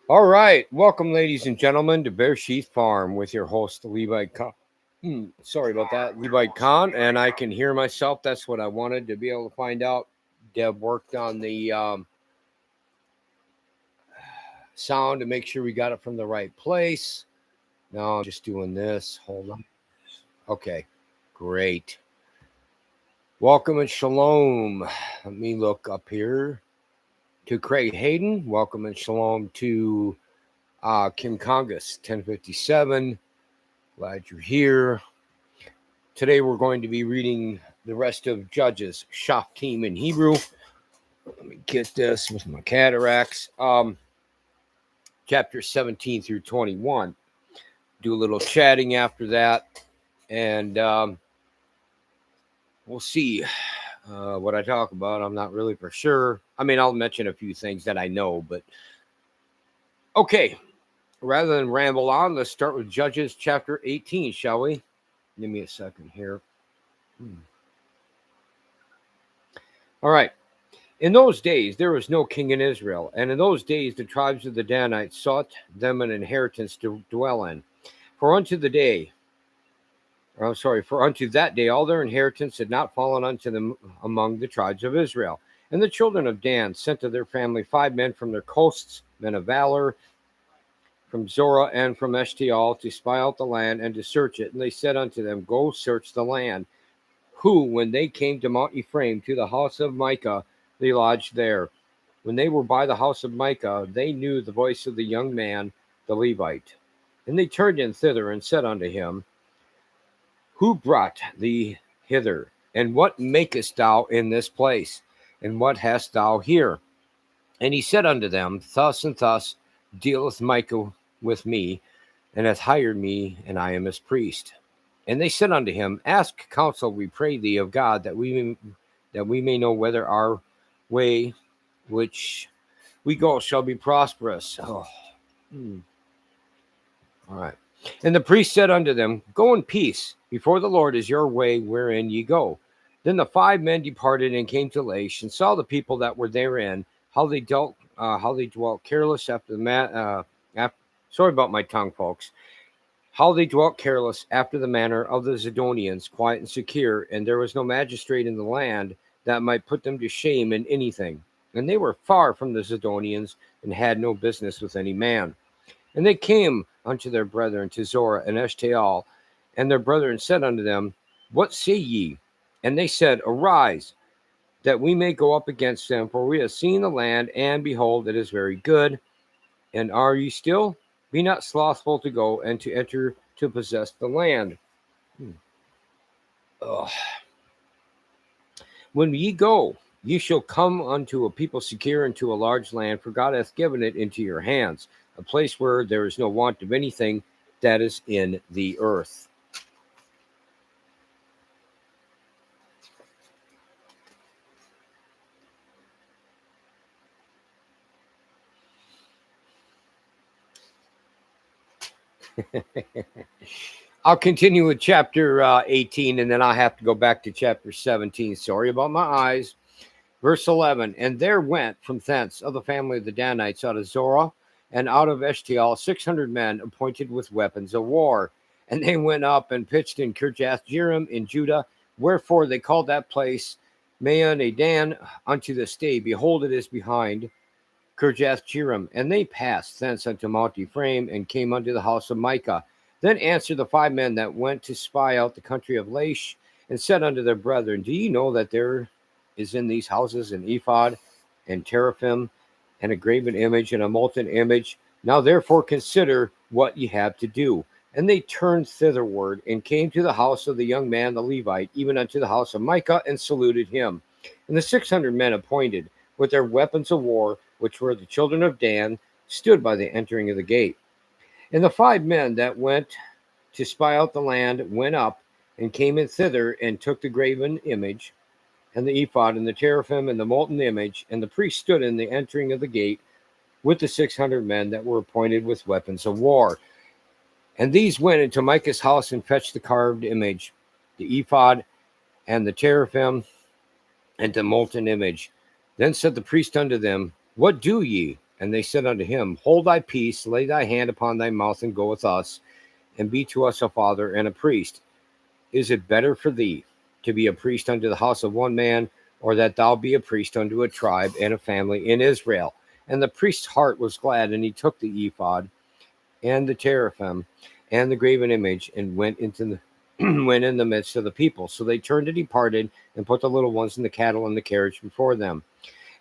All right, welcome, ladies and gentlemen, to Bear Sheath Farm with your host, Levi Khan. Sorry about that, Levi Khan, and I can hear myself. That's what I wanted to be able to find out. Deb worked on the sound to make sure we got it from the right place. Now I'm just doing this. Hold on. Okay, great. Welcome and shalom. Let me look up here to Craig Hayden. Welcome and shalom to Kim Congus, 1057. Glad you're here. Today we're going to be reading the rest of Judges, Shoftim in Hebrew. Let me get this with my cataracts. Chapter 17 through 21. Do a little chatting after that, and we'll see what I talk about. I'm not really for sure. I mean, I'll mention a few things that I know, but okay. Rather than ramble on, let's start with Judges chapter 18, shall we? Give me a second here. All right. In those days, there was no king in Israel, and in those days the tribes of the Danites sought them an inheritance to dwell in. For unto that day, all their inheritance had not fallen unto them among the tribes of Israel. And the children of Dan sent to their family 5 men from their coasts, men of valor, from Zorah and from Eshtaol, to spy out the land and to search it. And they said unto them, Go search the land. Who, when they came to Mount Ephraim, to the house of Micah, they lodged there. When they were by the house of Micah, they knew the voice of the young man, the Levite. And they turned in thither and said unto him, Who brought thee hither? And what makest thou in this place? And what hast thou here? And he said unto them, Thus and thus dealeth Micah with me, and hath hired me, and I am his priest. And they said unto him, Ask counsel, we pray thee, of God, that we may know whether our way which we go shall be prosperous. All right. And the priest said unto them, Go in peace. Before the Lord is your way wherein ye go. Then the 5 men departed and came to Laish, and saw the people that were therein, how they dwelt careless after the sorry about my tongue, folks. How they dwelt careless after the manner of the Zidonians, quiet and secure, and there was no magistrate in the land that might put them to shame in anything. And they were far from the Zidonians, and had no business with any man. And they came unto their brethren to Zorah and Eshtaol, and their brethren said unto them, What say ye? And they said, Arise, that we may go up against them, for we have seen the land, and behold, it is very good. And are ye still? Be not slothful to go and to enter to possess the land. When ye go, ye shall come unto a people secure, into a large land, for God hath given it into your hands, a place where there is no want of anything that is in the earth. I'll continue with chapter 18, and then I'll have to go back to chapter 17. Sorry about my eyes. Verse 11, And there went from thence of the family of the Danites out of Zorah and out of Eshtaol 600 men appointed with weapons of war. And they went up and pitched in Kirjath Jearim in Judah, wherefore they called that place Maon Adan unto this day. Behold, it is behind Kirjath Jearim. And they passed thence unto Mount Ephraim, and came unto the house of Micah. Then answered the 5 men that went to spy out the country of Laish, and said unto their brethren, Do ye know that there is in these houses an ephod, and teraphim, and a graven image, and a molten image? Now therefore consider what ye have to do. And they turned thitherward, and came to the house of the young man the Levite, even unto the house of Micah, and saluted him. And the 600 men appointed, with their weapons of war, which were the children of Dan, stood by the entering of the gate. And the 5 men that went to spy out the land went up, and came in thither, and took the graven image, and the ephod, and the teraphim, and the molten image. And the priest stood in the entering of the gate with the 600 men that were appointed with weapons of war. And these went into Micah's house, and fetched the carved image, the ephod, and the teraphim, and the molten image. Then said the priest unto them, What do ye? And they said unto him, Hold thy peace, lay thy hand upon thy mouth, and go with us, and be to us a father and a priest. Is it better for thee to be a priest unto the house of one man, or that thou be a priest unto a tribe and a family in Israel? And the priest's heart was glad, and he took the ephod and the teraphim and the graven image, and went went in the midst of the people. So they turned and departed, and put the little ones and the cattle in the carriage before them.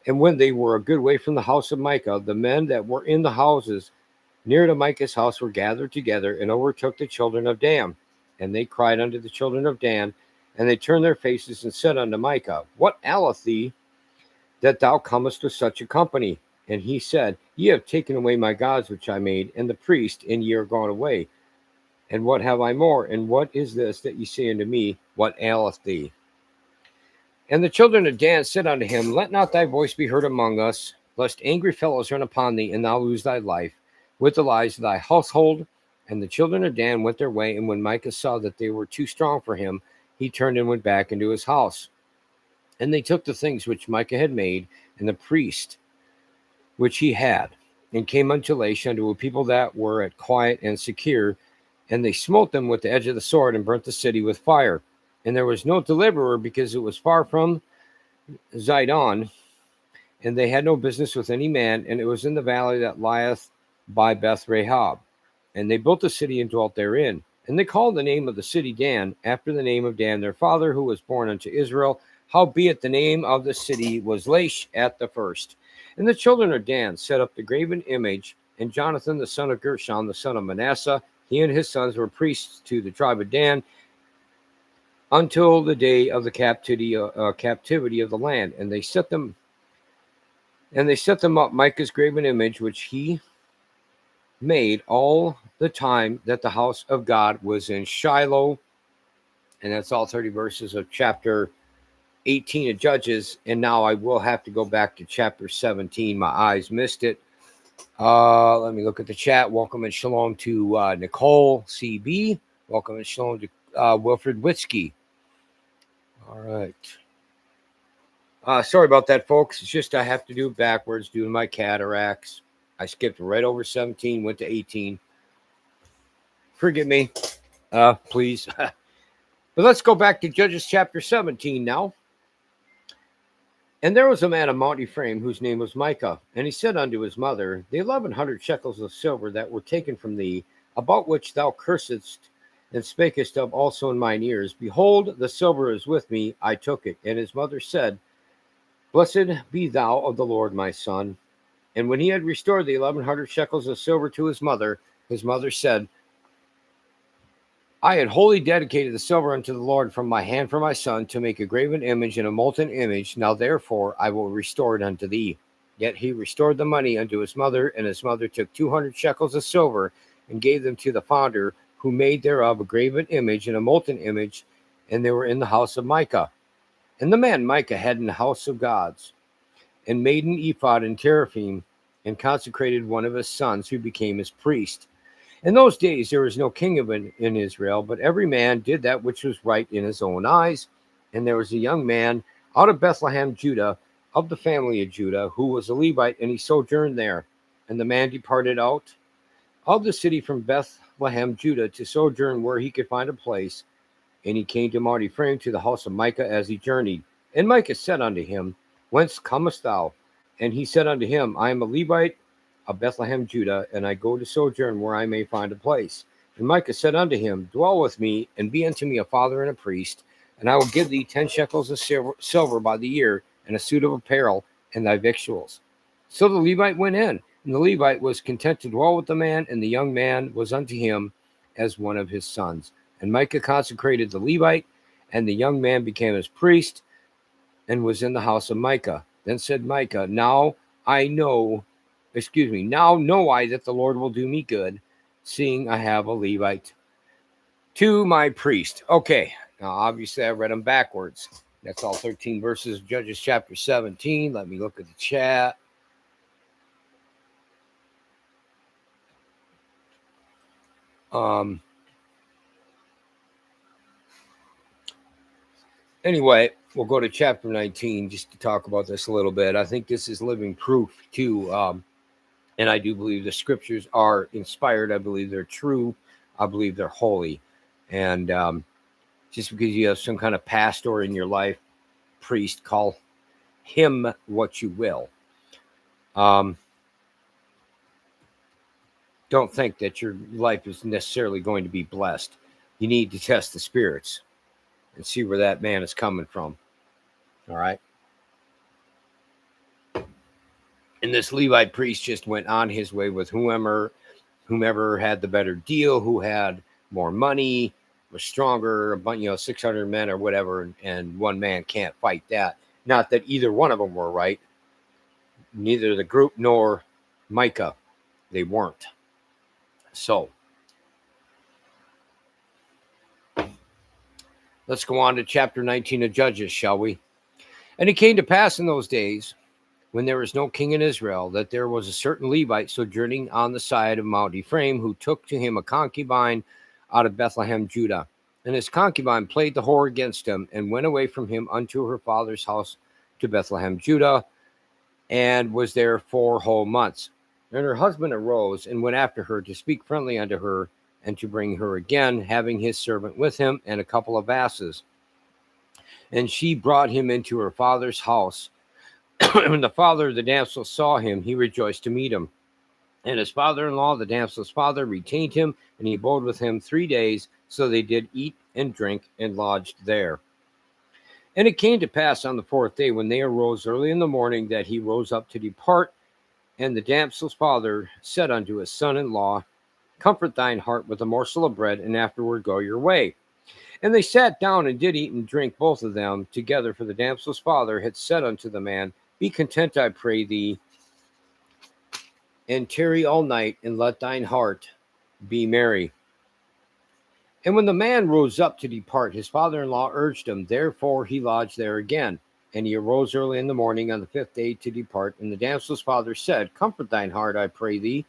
And when they were a good way from the house of Micah, the men that were in the houses near to Micah's house were gathered together, and overtook the children of Dan. And they cried unto the children of Dan, and they turned their faces and said unto Micah, What aileth thee, that thou comest with such a company? And he said, Ye have taken away my gods which I made, and the priest, and ye are gone away. And what have I more? And what is this that ye say unto me, What aileth thee? And the children of Dan said unto him, Let not thy voice be heard among us, lest angry fellows run upon thee, and thou lose thy life with the lives of thy household. And the children of Dan went their way, and when Micah saw that they were too strong for him, he turned and went back into his house. And they took the things which Micah had made, and the priest which he had, and came unto Laish, unto a people that were at quiet and secure, and they smote them with the edge of the sword, and burnt the city with fire. And there was no deliverer, because it was far from Zidon, and they had no business with any man, and it was in the valley that lieth by Beth Rahab. And they built a city and dwelt therein. And they called the name of the city Dan, after the name of Dan their father, who was born unto Israel. Howbeit the name of the city was Laish at the first. And the children of Dan set up the graven image, and Jonathan the son of Gershon, the son of Manasseh, he and his sons were priests to the tribe of Dan, until the day of the captivity of the land. And they set them up Micah's graven image, which he made all the time that the house of God was in Shiloh. And that's all 30 verses of chapter 18 of Judges. And now I will have to go back to chapter 17. My eyes missed it. Let me look at the chat. Welcome and shalom to Nicole CB. Welcome and shalom to Wilfred Witzke. All right. Sorry about that, folks. It's just I have to do it backwards due to my cataracts. I skipped right over 17, went to 18. Forgive me, please. But let's go back to Judges chapter 17 now. And there was a man of Mount Ephraim whose name was Micah. And he said unto his mother, The 1,100 shekels of silver that were taken from thee, about which thou cursedst and spakest of also in mine ears, behold, the silver is with me, I took it. And his mother said, Blessed be thou of the Lord, my son. And when he had restored the 1,100 shekels of silver to his mother said, I had wholly dedicated the silver unto the Lord from my hand for my son, to make a graven image and a molten image. Now therefore I will restore it unto thee. Yet he restored the money unto his mother, and his mother took 200 shekels of silver, and gave them to the founder, who made thereof a graven image and a molten image, and they were in the house of Micah. And the man Micah had in the house of gods, and made an ephod and teraphim, and consecrated one of his sons, who became his priest. In those days there was no king in Israel, but every man did that which was right in his own eyes. And there was a young man out of Bethlehem, Judah, of the family of Judah, who was a Levite, and he sojourned there. And the man departed out of the city from Bethlehem, Judah, to sojourn where he could find a place. And he came to Mount Ephraim, to the house of Micah, as he journeyed. And Micah said unto him, Whence comest thou? And he said unto him, I am a Levite of Bethlehem, Judah, and I go to sojourn where I may find a place. And Micah said unto him, Dwell with me, and be unto me a father and a priest, and I will give thee 10 shekels of silver by the year, and a suit of apparel, and thy victuals. So the Levite went in, and the Levite was content to dwell with the man, and the young man was unto him as one of his sons. And Micah consecrated the Levite, and the young man became his priest, and was in the house of Micah. Then said Micah, Now know I that the Lord will do me good, seeing I have a Levite to my priest. Okay, now obviously I read them backwards. That's all 13 verses of Judges chapter 17. Let me look at the chat. Anyway, we'll go to chapter 19 just to talk about this a little bit. I think this is living proof too. And I do believe the scriptures are inspired. I believe they're true. I believe they're holy. And just because you have some kind of pastor in your life, priest, call him what you will. Don't think that your life is necessarily going to be blessed. You need to test the spirits and see where that man is coming from. All right. And this Levite priest just went on his way with whomever had the better deal, who had more money, was stronger, 600 men or whatever, and one man can't fight that. Not that either one of them were right. Neither the group nor Micah, they weren't. So let's go on to chapter 19 of Judges, shall we? And it came to pass in those days, when there was no king in Israel, that there was a certain Levite sojourning on the side of Mount Ephraim, who took to him a concubine out of Bethlehem, Judah. And his concubine played the whore against him, and went away from him unto her father's house to Bethlehem, Judah, and was there 4 whole months. And her husband arose and went after her to speak friendly unto her, and to bring her again, having his servant with him and a couple of asses. And she brought him into her father's house. When the father of the damsel saw him, he rejoiced to meet him. And his father-in-law, the damsel's father, retained him, and he abode with him 3 days. So they did eat and drink and lodged there. And it came to pass on the 4th day, when they arose early in the morning, that he rose up to depart. And the damsel's father said unto his son-in-law, Comfort thine heart with a morsel of bread, and afterward go your way. And they sat down and did eat and drink, both of them together. For the damsel's father had said unto the man, Be content, I pray thee, and tarry all night, and let thine heart be merry. And when the man rose up to depart, his father-in-law urged him. Therefore he lodged there again. And he arose early in the morning on the 5th day to depart. And the damsel's father said, Comfort thine heart, I pray thee.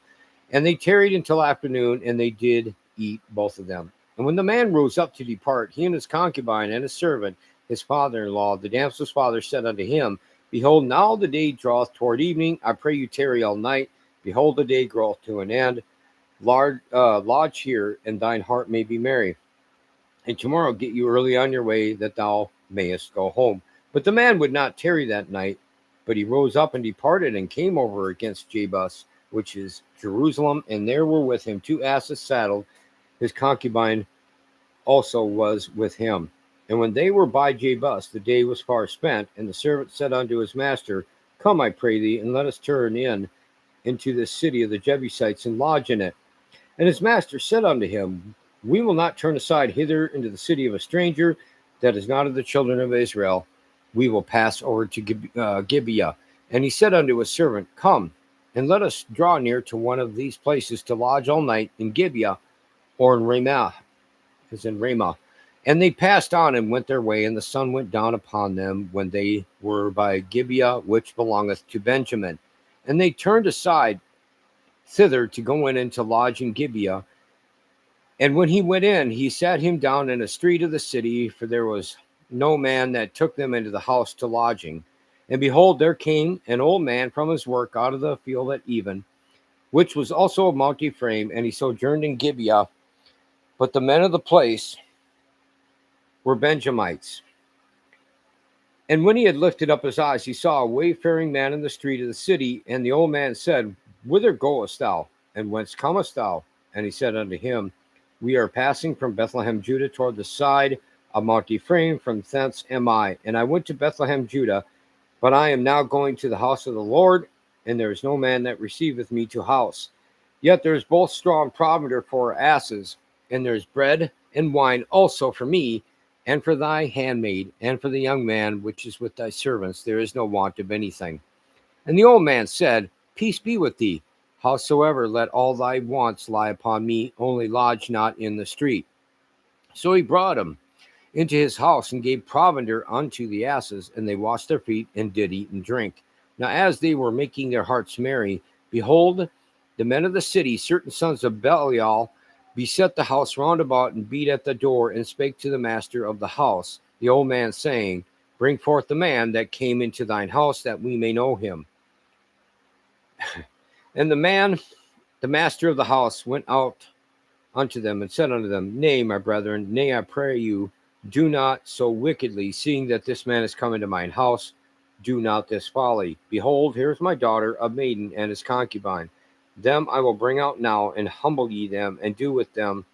And they tarried until afternoon, and they did eat, both of them. And when the man rose up to depart, he and his concubine and his servant, his father-in-law, the damsel's father said unto him, Behold, now the day draweth toward evening. I pray you tarry all night. Behold, the day groweth to an end. Lodge here, and thine heart may be merry. And tomorrow get you early on your way, that thou mayest go home. But the man would not tarry that night, but he rose up and departed, and came over against Jebus, which is Jerusalem, and there were with him 2 asses saddled. His concubine also was with him. And when they were by Jebus, the day was far spent, and the servant said unto his master, Come, I pray thee, and let us turn into the city of the Jebusites, and lodge in it. And his master said unto him, We will not turn aside hither into the city of a stranger that is not of the children of Israel. We will pass over to Gibeah. And he said unto his servant, Come, and let us draw near to one of these places to lodge all night in Gibeah, or in Ramah, as in Ramah. And they passed on and went their way, and the sun went down upon them when they were by Gibeah, which belongeth to Benjamin. And they turned aside thither to go in and to lodge in Gibeah. And when he went in, he sat him down in a street of the city, for there was no man that took them into the house to lodging. And behold, there came an old man from his work out of the field at even, which was also of Mount Ephraim, and he sojourned in Gibeah. But the men of the place were Benjamites. And when he had lifted up his eyes, he saw a wayfaring man in the street of the city. And the old man said, Whither goest thou? And whence comest thou? And he said unto him, We are passing from Bethlehem, Judah, toward the side of Mount Ephraim. From thence am I. And I went to Bethlehem, Judah, but I am now going to the house of the Lord, and there is no man that receiveth me to house. Yet there is both straw and provender for asses, and there is bread and wine also for me, and for thy handmaid, and for the young man which is with thy servants. There is no want of anything. And the old man said, Peace be with thee. Howsoever, let all thy wants lie upon me, only lodge not in the street. So he brought him into his house, and gave provender unto the asses, and they washed their feet, and did eat and drink. Now as they were making their hearts merry, behold, the men of the city, certain sons of Belial, beset the house round about, and beat at the door, and spake to the master of the house, the old man, saying, Bring forth the man that came into thine house, that we may know him. And the master of the house, went out unto them and said unto them, Nay, my brethren, nay, I pray you, do not so wickedly, seeing that this man is come into mine house. Do not this folly. Behold, here is my daughter, a maiden, and his concubine. Them I will bring out now, and humble ye them, and do with them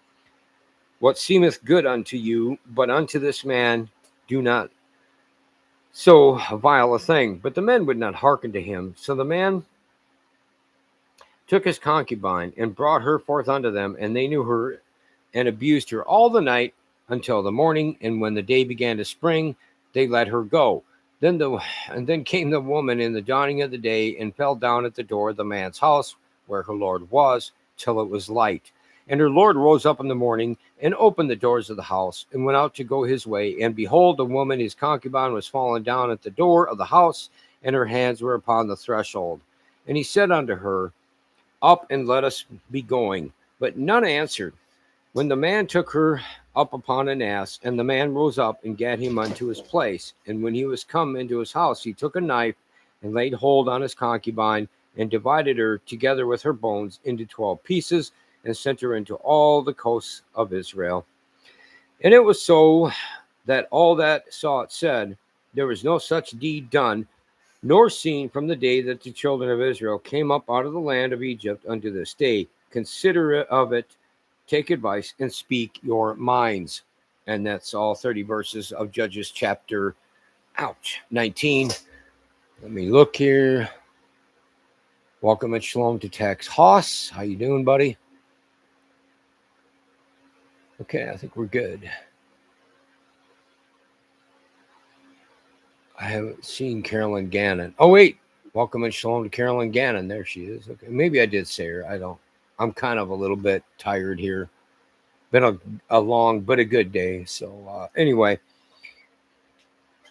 what seemeth good unto you, but unto this man do not so vile a thing. But the men would not hearken to him. So the man took his concubine, and brought her forth unto them, and they knew her, and abused her all the night until the morning. And when the day began to spring, they let her go. Then came the woman in the dawning of the day, and fell down at the door of the man's house where her lord was, till it was light. And her lord rose up in the morning, and opened the doors of the house, and went out to go his way. And behold, the woman his concubine was fallen down at the door of the house, and her hands were upon the threshold. And he said unto her, Up, and let us be going. But none answered. When the man took her up upon an ass, and the man rose up and gat him unto his place. And when he was come into his house, he took a knife, and laid hold on his concubine, and divided her together with her bones into 12 pieces, and sent her into all the coasts of Israel. And it was so, that all that saw it said, There was no such deed done, nor seen from the day that the children of Israel came up out of the land of Egypt unto this day. Consider of it, take advice, and speak your minds. And that's all 30 verses of Judges chapter 19. Let me look here. Welcome and shalom to Tex Haas. How you doing, buddy? Okay, I think we're good. I haven't seen Carolyn Gannon. Oh, wait. Welcome and shalom to Carolyn Gannon. There she is. Okay, maybe I did say her. I don't. I'm kind of a little bit tired here. Been a long but a good day. So anyway.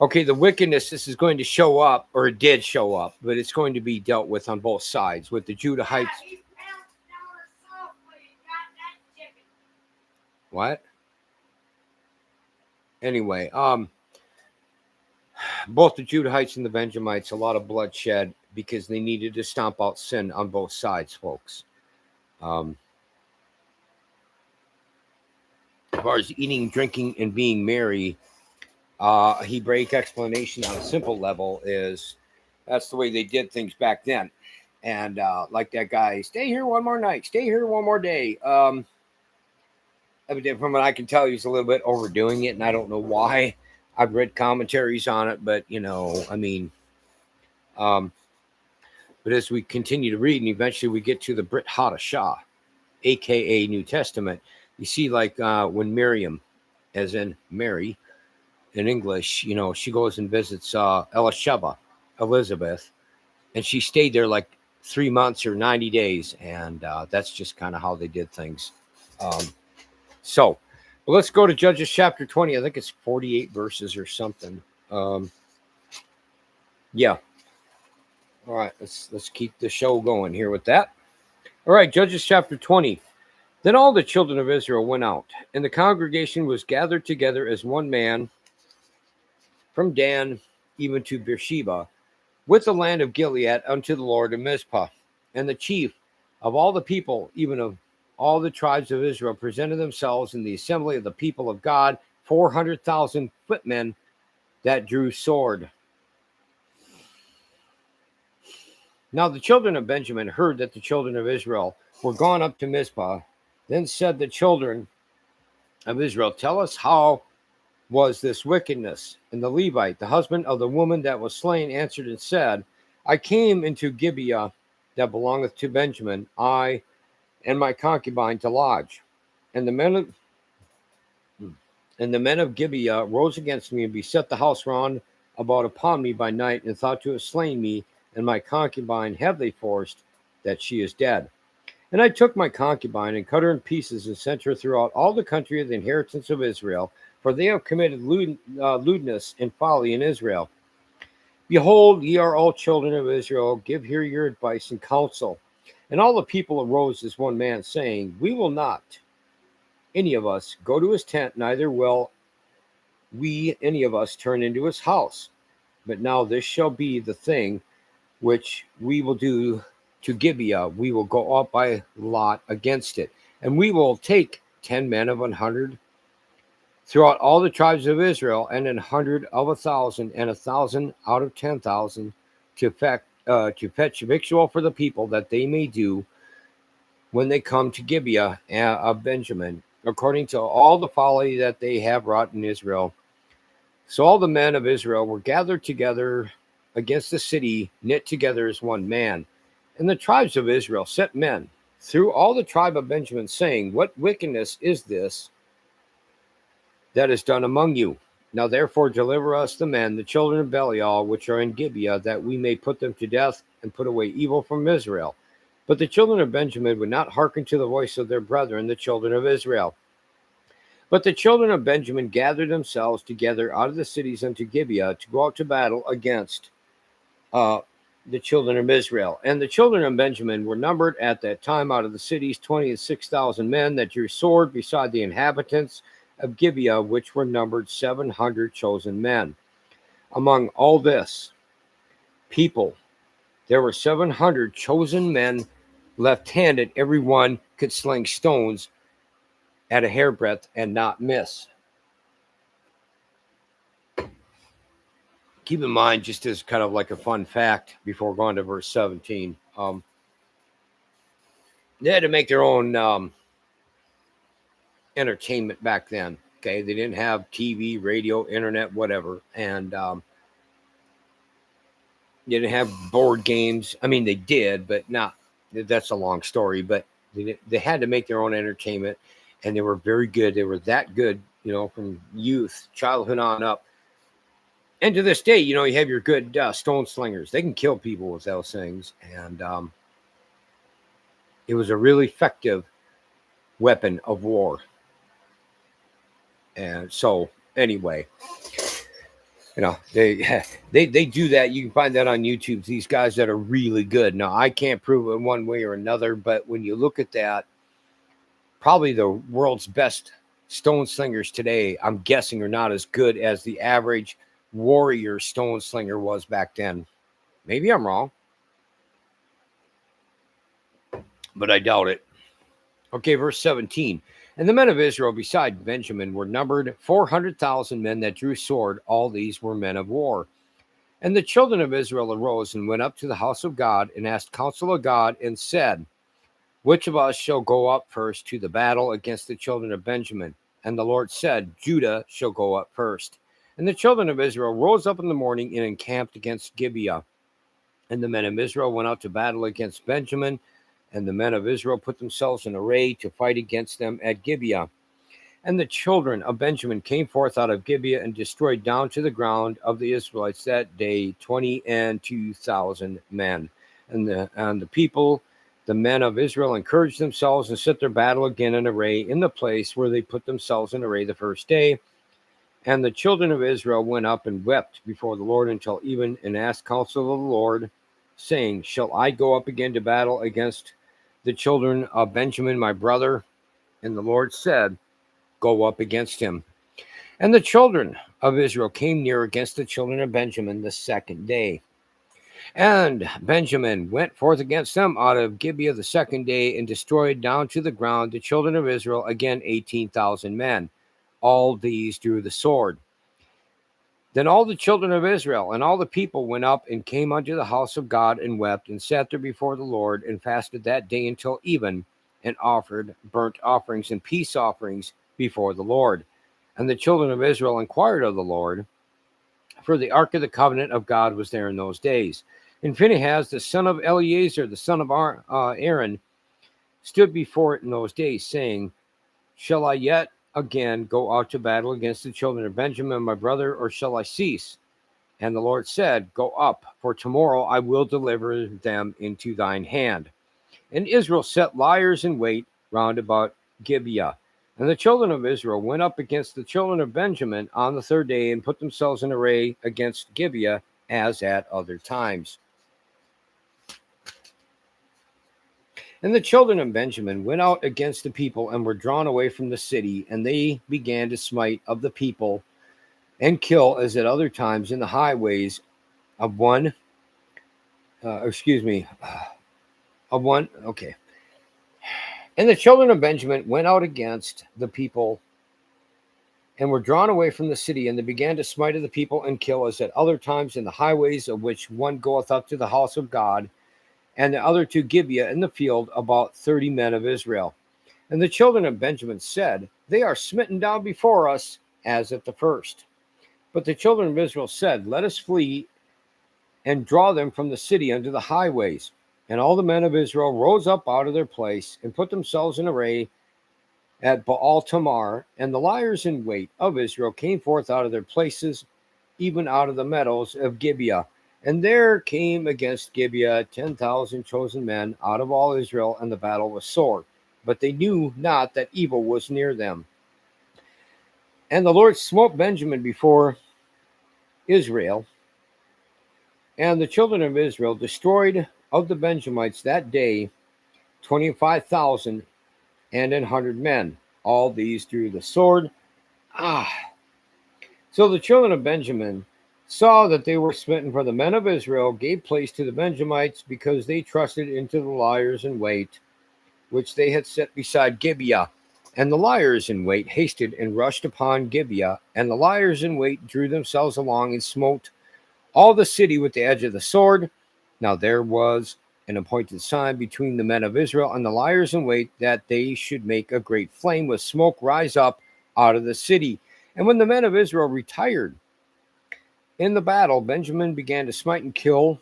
Okay, the wickedness, this is going to show up, or it did show up, but it's going to be dealt with on both sides with the Judahites. What? Anyway, both the Judahites and the Benjamites, a lot of bloodshed because they needed to stomp out sin on both sides, folks. As far as eating, drinking, and being merry, Hebraic explanation on a simple level is that's the way they did things back then. And like that guy, stay here one more night, stay here one more day. From what I can tell, he's a little bit overdoing it, and I don't know why. I've read commentaries on it, but but as we continue to read, and eventually we get to the Brit Hadashah, aka New Testament, you see, like when Miriam, as in Mary in English, she goes and visits Elizabeth, and she stayed there like 3 months or 90 days, and that's just kind of how they did things. So let's go to Judges chapter 20. I think it's 48 verses or something. Yeah. All right, let's keep the show going here with that. All right, Judges chapter 20. Then all the children of Israel went out, and the congregation was gathered together as one man from Dan even to Beersheba, with the land of Gilead unto the Lord in Mizpah. And the chief of all the people, even of all the tribes of Israel, presented themselves in the assembly of the people of God, 400,000 footmen that drew sword. Now the children of Benjamin heard that the children of Israel were gone up to Mizpah. Then said the children of Israel, Tell us, how was this wickedness? And the Levite, the husband of the woman that was slain, answered and said, I came into Gibeah that belongeth to Benjamin, I and my concubine to lodge. And the men of Gibeah rose against me and beset the house round about upon me by night, and thought to have slain me, and my concubine have they forced, that she is dead. And I took my concubine and cut her in pieces, and sent her throughout all the country of the inheritance of Israel, for they have committed lewdness and folly in Israel. Behold, ye are all children of Israel, give here your advice and counsel. And all the people arose as one man, saying, We will not, any of us, go to his tent, neither will we, any of us, turn into his house. But now this shall be the thing which we will do to Gibeah, we will go up by lot against it, and we will take 10 men of 100 throughout all the tribes of Israel, and 100 of 1,000, and 1,000 out of 10,000 to fetch victual for the people, that they may do when they come to Gibeah of Benjamin, according to all the folly that they have wrought in Israel. So all the men of Israel were gathered together against the city, knit together as one man. And the tribes of Israel sent men through all the tribe of Benjamin, saying, What wickedness is this that is done among you? Now therefore deliver us the men, the children of Belial, which are in Gibeah, that we may put them to death and put away evil from Israel. But the children of Benjamin would not hearken to the voice of their brethren, the children of Israel. But the children of Benjamin gathered themselves together out of the cities unto Gibeah to go out to battle against the children of Israel. And the children of Benjamin were numbered at that time out of the cities 26,000 men that drew sword, beside the inhabitants of Gibeah, which were numbered 700 chosen men. Among all this people, there were 700 chosen men left-handed. Every one could sling stones at a hairbreadth and not miss. Keep in mind, just as kind of like a fun fact before going to verse 17, they had to make their own entertainment back then. Okay, they didn't have TV, radio, internet, whatever, and they didn't have board games. I mean, they did, but not. That's a long story. But they had to make their own entertainment, and they were very good. They were that good, from youth, childhood on up. And to this day, you have your good stone slingers. They can kill people with those things, and it was a really effective weapon of war. And so, anyway, they do that. You can find that on YouTube. These guys that are really good. Now, I can't prove it one way or another, but when you look at that, probably the world's best stone slingers today, I'm guessing, are not as good as the average warrior stone slinger was back then. Maybe I'm wrong, but I doubt it. Okay, verse 17. And the men of Israel beside Benjamin were numbered 400,000 men that drew sword. All these were men of war. And the children of Israel arose and went up to the house of God and asked counsel of God and said, Which of us shall go up first to the battle against the children of Benjamin? And the Lord said, Judah shall go up first. And the children of Israel rose up in the morning and encamped against Gibeah. And the men of Israel went out to battle against Benjamin. And the men of Israel put themselves in array to fight against them at Gibeah. And the children of Benjamin came forth out of Gibeah and destroyed down to the ground of the Israelites that day 22,000 men. And the people, the men of Israel, encouraged themselves and set their battle again in array in the place where they put themselves in array the first day. And the children of Israel went up and wept before the Lord until even, and asked counsel of the Lord, saying, Shall I go up again to battle against the children of Benjamin, my brother? And the Lord said, Go up against him. And the children of Israel came near against the children of Benjamin the second day. And Benjamin went forth against them out of Gibeah the second day, and destroyed down to the ground the children of Israel, again 18,000 men. All these drew the sword. Then all the children of Israel and all the people went up and came unto the house of God and wept and sat there before the Lord and fasted that day until even, and offered burnt offerings and peace offerings before the Lord. And the children of Israel inquired of the Lord, for the ark of the covenant of God was there in those days. And Phinehas, the son of Eleazar, the son of Aaron, stood before it in those days, saying, Shall I yet again go out to battle against the children of Benjamin, my brother, or shall I cease? And the Lord said, Go up, for tomorrow I will deliver them into thine hand. And Israel set liers in wait round about Gibeah. And the children of Israel went up against the children of Benjamin on the third day, and put themselves in array against Gibeah as at other times. And the children of Benjamin went out against the people, and were drawn away from the city, and they began to smite of the people, and kill as at other times in the highways of of one. Okay. And the children of Benjamin went out against the people and were drawn away from the city, and they began to smite of the people and kill, as at other times in the highways, of which one goeth up to the house of God, and the other to Gibeah in the field, about 30 men of Israel. And the children of Benjamin said, They are smitten down before us, as at the first. But the children of Israel said, Let us flee and draw them from the city unto the highways. And all the men of Israel rose up out of their place and put themselves in array at Baal Tamar, and the liers in wait of Israel came forth out of their places, even out of the meadows of Gibeah. And there came against Gibeah 10,000 chosen men out of all Israel, and the battle was sore. But they knew not that evil was near them. And the Lord smote Benjamin before Israel, and the children of Israel destroyed of the Benjamites that day 25,000 and 100 men. All these drew the sword. So the children of Benjamin saw that they were smitten, for the men of Israel gave place to the Benjamites, because they trusted into the liers in wait, which they had set beside Gibeah. And the liers in wait hasted and rushed upon Gibeah, and the liers in wait drew themselves along and smote all the city with the edge of the sword. Now there was an appointed sign between the men of Israel and the liers in wait, that they should make a great flame with smoke rise up out of the city. And when the men of Israel retired in the battle, Benjamin began to smite and kill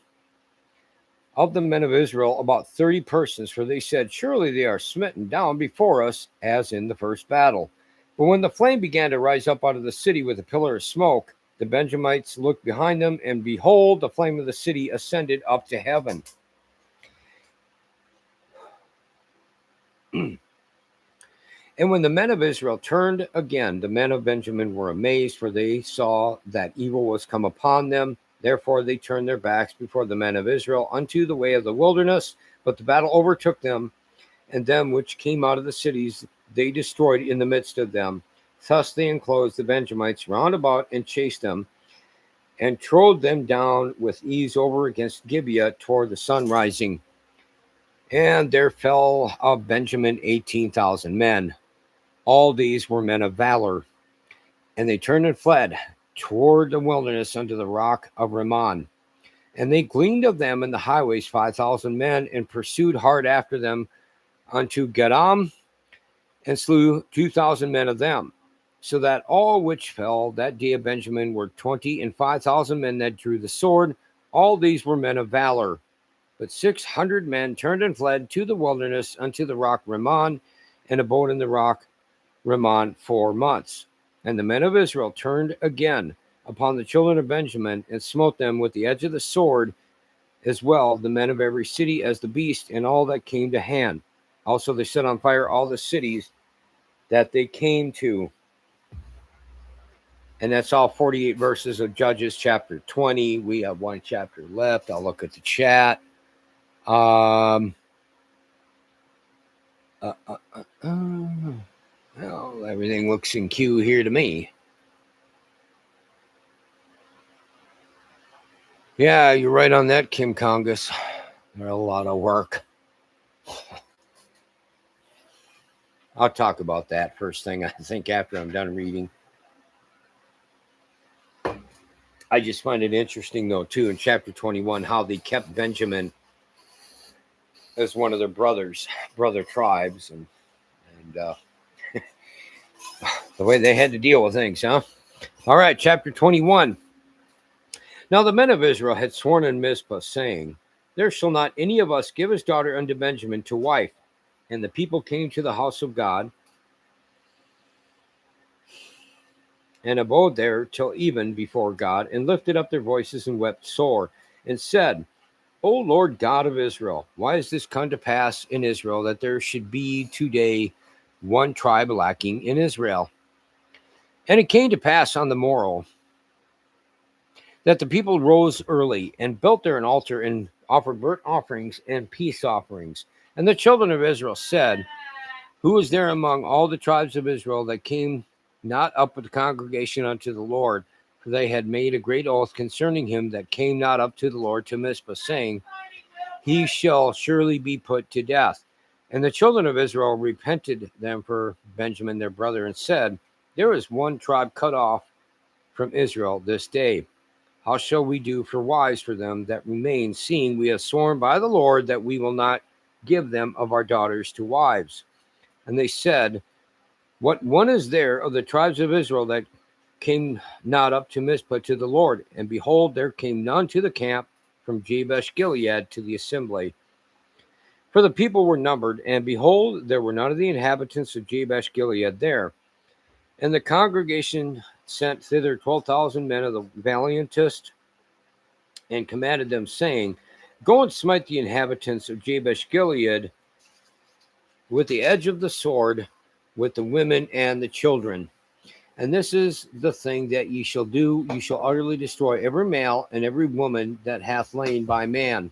of the men of Israel about 30 persons, for they said, Surely they are smitten down before us, as in the first battle. But when the flame began to rise up out of the city with a pillar of smoke, the Benjamites looked behind them, and behold, the flame of the city ascended up to heaven. And when the men of Israel turned again, the men of Benjamin were amazed, for they saw that evil was come upon them. Therefore they turned their backs before the men of Israel unto the way of the wilderness. But the battle overtook them, and them which came out of the cities they destroyed in the midst of them. Thus they enclosed the Benjamites round about, and chased them, and trode them down with ease over against Gibeah toward the sun rising. And there fell of Benjamin 18,000 men. All these were men of valor. And they turned and fled toward the wilderness unto the rock of Rimmon. And they gleaned of them in the highways 5,000 men, and pursued hard after them unto Gedam, and slew 2,000 men of them. So that all which fell that day of Benjamin were 20 and 5,000 men that drew the sword. All these were men of valor. But 600 men turned and fled to the wilderness unto the rock Rimmon, and abode in the rock Rimmon 4 months. And the men of Israel turned again upon the children of Benjamin, and smote them with the edge of the sword, as well the men of every city as the beast, and all that came to hand. Also they set on fire all the cities that they came to. And that's all 48 verses of Judges chapter 20. We have one chapter left. I'll look at the chat. Well, everything looks in queue here to me. Yeah, you're right on that, Kim Congus. There's a lot of work. I'll talk about that first thing, I think, after I'm done reading. I just find it interesting, though, too, in chapter 21, how they kept Benjamin as one of their brother tribes, and the way they had to deal with things, huh? All right, chapter 21. Now the men of Israel had sworn in Mizpah, saying, There shall not any of us give his daughter unto Benjamin to wife. And the people came to the house of God, and abode there till even before God, and lifted up their voices, and wept sore, and said, O Lord God of Israel, why is this come to pass in Israel, that there should be today one tribe lacking in Israel? And it came to pass on the morrow that the people rose early, and built there an altar, and offered burnt offerings and peace offerings. And the children of Israel said, Who is there among all the tribes of Israel that came not up with the congregation unto the Lord? For they had made a great oath concerning him that came not up to the Lord to Mizpah, saying, he shall surely be put to death. And the children of Israel repented them for Benjamin their brother, and said, there is one tribe cut off from Israel this day. How shall we do for wives for them that remain, seeing we have sworn by the Lord that we will not give them of our daughters to wives? And they said, what one is there of the tribes of Israel that came not up to Mizpah to the Lord? And behold, there came none to the camp from Jabesh Gilead to the assembly. For the people were numbered, and behold, there were none of the inhabitants of Jabesh Gilead there. And the congregation sent thither 12,000 men of the valiantest, and commanded them, saying, go and smite the inhabitants of Jabesh Gilead with the edge of the sword, with the women and the children. And this is the thing that ye shall do. Ye shall utterly destroy every male and every woman that hath lain by man.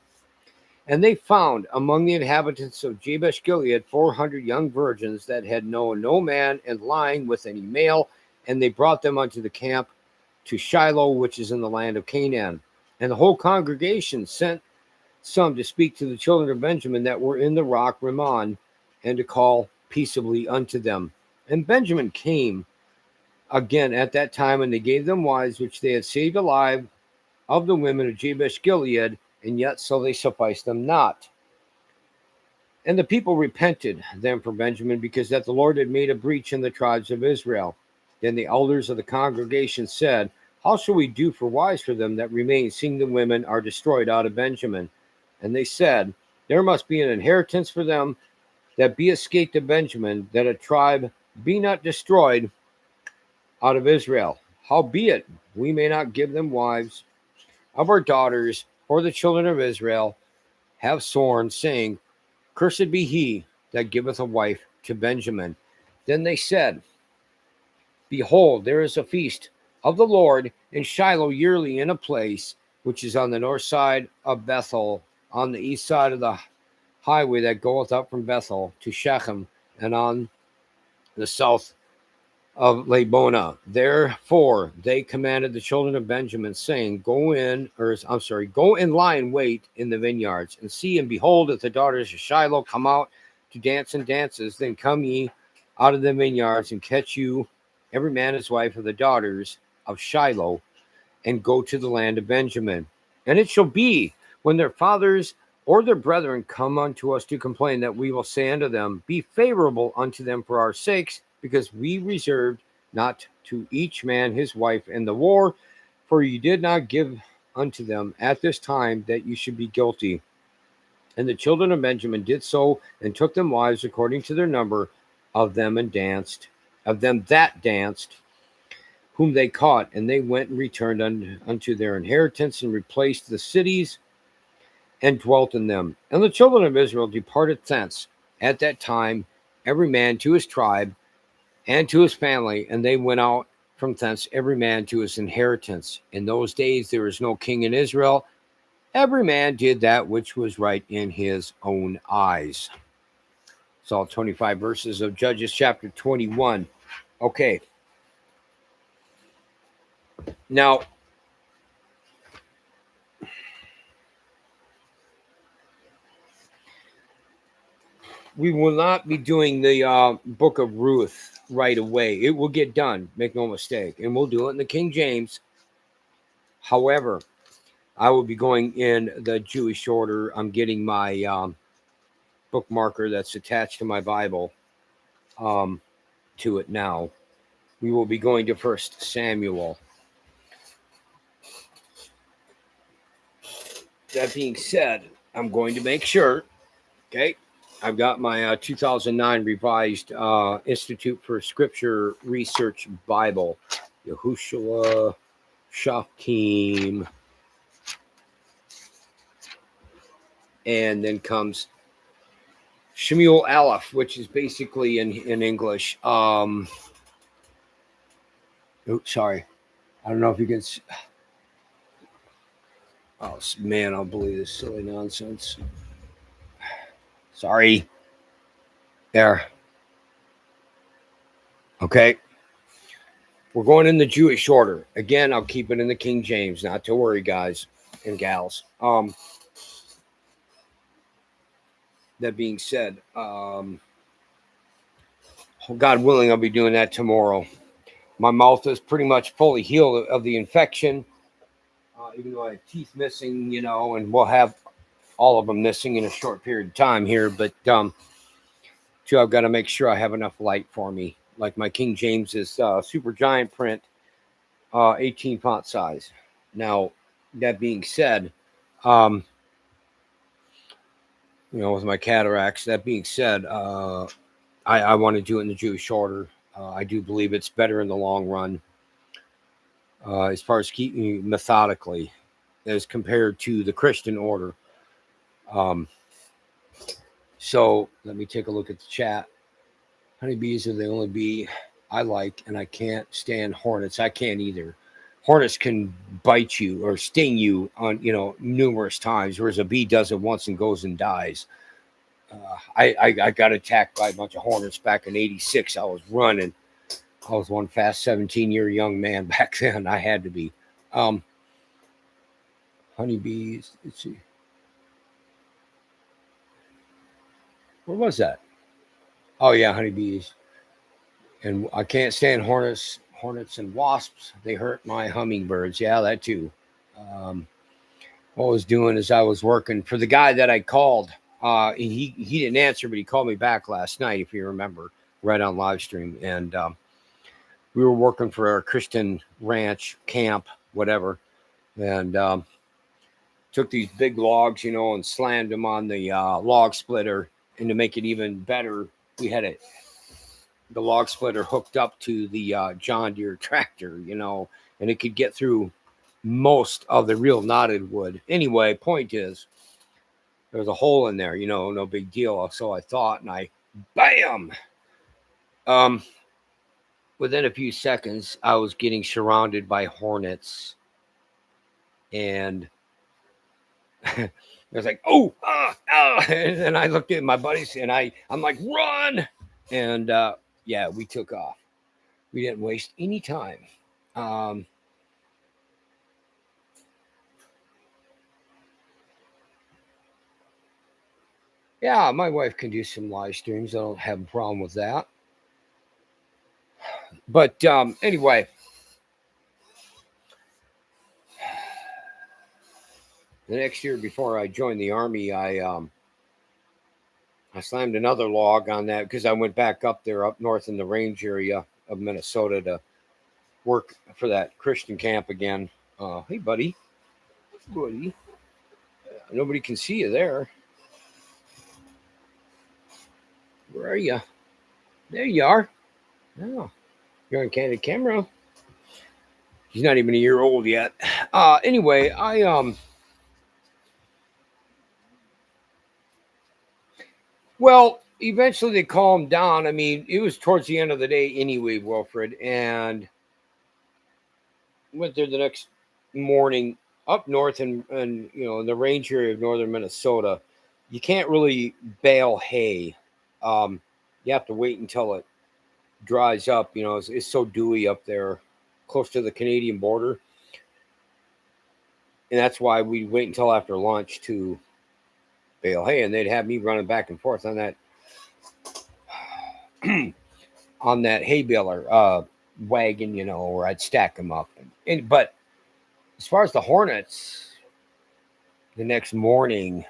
And they found among the inhabitants of Jabesh Gilead 400 young virgins that had known no man and lying with any male. And they brought them unto the camp to Shiloh, which is in the land of Canaan. And the whole congregation sent some to speak to the children of Benjamin that were in the rock Rimmon, and to call peaceably unto them. And Benjamin came again at that time, and they gave them wives which they had saved alive of the women of Jabesh Gilead, and yet so they sufficed them not. And the people repented them for Benjamin, because that the Lord had made a breach in the tribes of Israel. Then the elders of the congregation said, how shall we do for wives for them that remain, seeing the women are destroyed out of Benjamin? And they said, there must be an inheritance for them that be escaped of Benjamin, that a tribe be not destroyed out of Israel. Howbeit, we may not give them wives of our daughters, for the children of Israel have sworn, saying, cursed be he that giveth a wife to Benjamin. Then they said, behold, there is a feast of the Lord in Shiloh yearly, in a place which is on the north side of Bethel, on the east side of the highway that goeth up from Bethel to Shechem, and on the south of Labonah. Therefore they commanded the children of Benjamin, saying, go and lie in wait in the vineyards, and see and behold, if the daughters of Shiloh come out to dance in dances, then come ye out of the vineyards, and catch you every man his wife of the daughters of Shiloh, and go to the land of Benjamin. And it shall be, when their fathers or their brethren come unto us to complain, that we will say unto them, be favorable unto them for our sakes, because we reserved not to each man his wife in the war, for ye did not give unto them at this time that you should be guilty. And the children of Benjamin did so, and took them wives according to their number of them that danced, whom they caught. And they went and returned unto their inheritance, and replaced the cities, and dwelt in them. And the children of Israel departed thence at that time, every man to his tribe and to his family, and they went out from thence, every man to his inheritance. In those days there was no king in Israel. Every man did that which was right in his own eyes. It's all 25 verses of Judges chapter 21. Okay. Now, we will not be doing the book of Ruth right away. It will get done, make no mistake, and we'll do it in the King James. However, I will be going in the Jewish order. I'm getting my bookmarker that's attached to my Bible to it now. We will be going to 1 Samuel. That being said, I'm going to make sure, okay, I've got my 2009 revised Institute for Scripture Research Bible, Yahushua Shaftim. And then comes Shemuel Aleph, which is basically in English. Sorry. I don't know if you can. Oh, man, I'll believe this silly nonsense. Sorry. There. Okay. We're going in the Jewish order. Again, I'll keep it in the King James. Not to worry, guys and gals. that being said, God willing, I'll be doing that tomorrow. My mouth is pretty much fully healed of the infection, even though I have teeth missing, and we'll have all of them missing in a short period of time here. But too, I've got to make sure I have enough light for me. Like my King James is super giant print, 18 font size. Now, that being said, with my cataracts, that being said, I want to do it in the Jewish order. I do believe it's better in the long run, as far as keeping methodically, as compared to the Christian order. So let me take a look at the chat. Honeybees are the only bee I like, and I can't stand hornets. I can't either. Hornets can bite you or sting you on, numerous times, whereas a bee does it once and goes and dies. I got attacked by a bunch of hornets back in '86. I was running. I was one fast 17-year young man back then. I had to be. Honeybees. Let's see. Where was that? Oh, yeah, honeybees. And I can't stand hornets and wasps. They hurt my hummingbirds. Yeah, that too. What I was doing is I was working for the guy that I called. He didn't answer, but he called me back last night, if you remember, right on live stream. And we were working for our Christian ranch, camp, whatever. And took these big logs, and slammed them on the log splitter. And to make it even better, we had the log splitter hooked up to the John Deere tractor, and it could get through most of the real knotted wood. Anyway, point is, there was a hole in there, no big deal. So I thought, and bam! Within a few seconds, I was getting surrounded by hornets, and I was like, oh, and then I looked at my buddies, and I'm like, run! And yeah, we took off. We didn't waste any time. Yeah, my wife can do some live streams. I don't have a problem with that. But anyway, the next year before I joined the Army, I slammed another log on that because I went back up there, up north in the range area of Minnesota to work for that Christian camp again. Hey, buddy. Nobody can see you there. Where are you? There you are. Oh, you're on candid camera. He's not even a year old yet. Anyway, well, eventually they calmed down. I mean, it was towards the end of the day anyway, Wilfred, and went there the next morning up north and in the range area of northern Minnesota. You can't really bale hay. You have to wait until it dries up. It's so dewy up there, close to the Canadian border, and that's why we wait until after lunch to bale hay, and they'd have me running back and forth on that on that hay baler wagon, where I'd stack them up. But as far as the hornets, the next morning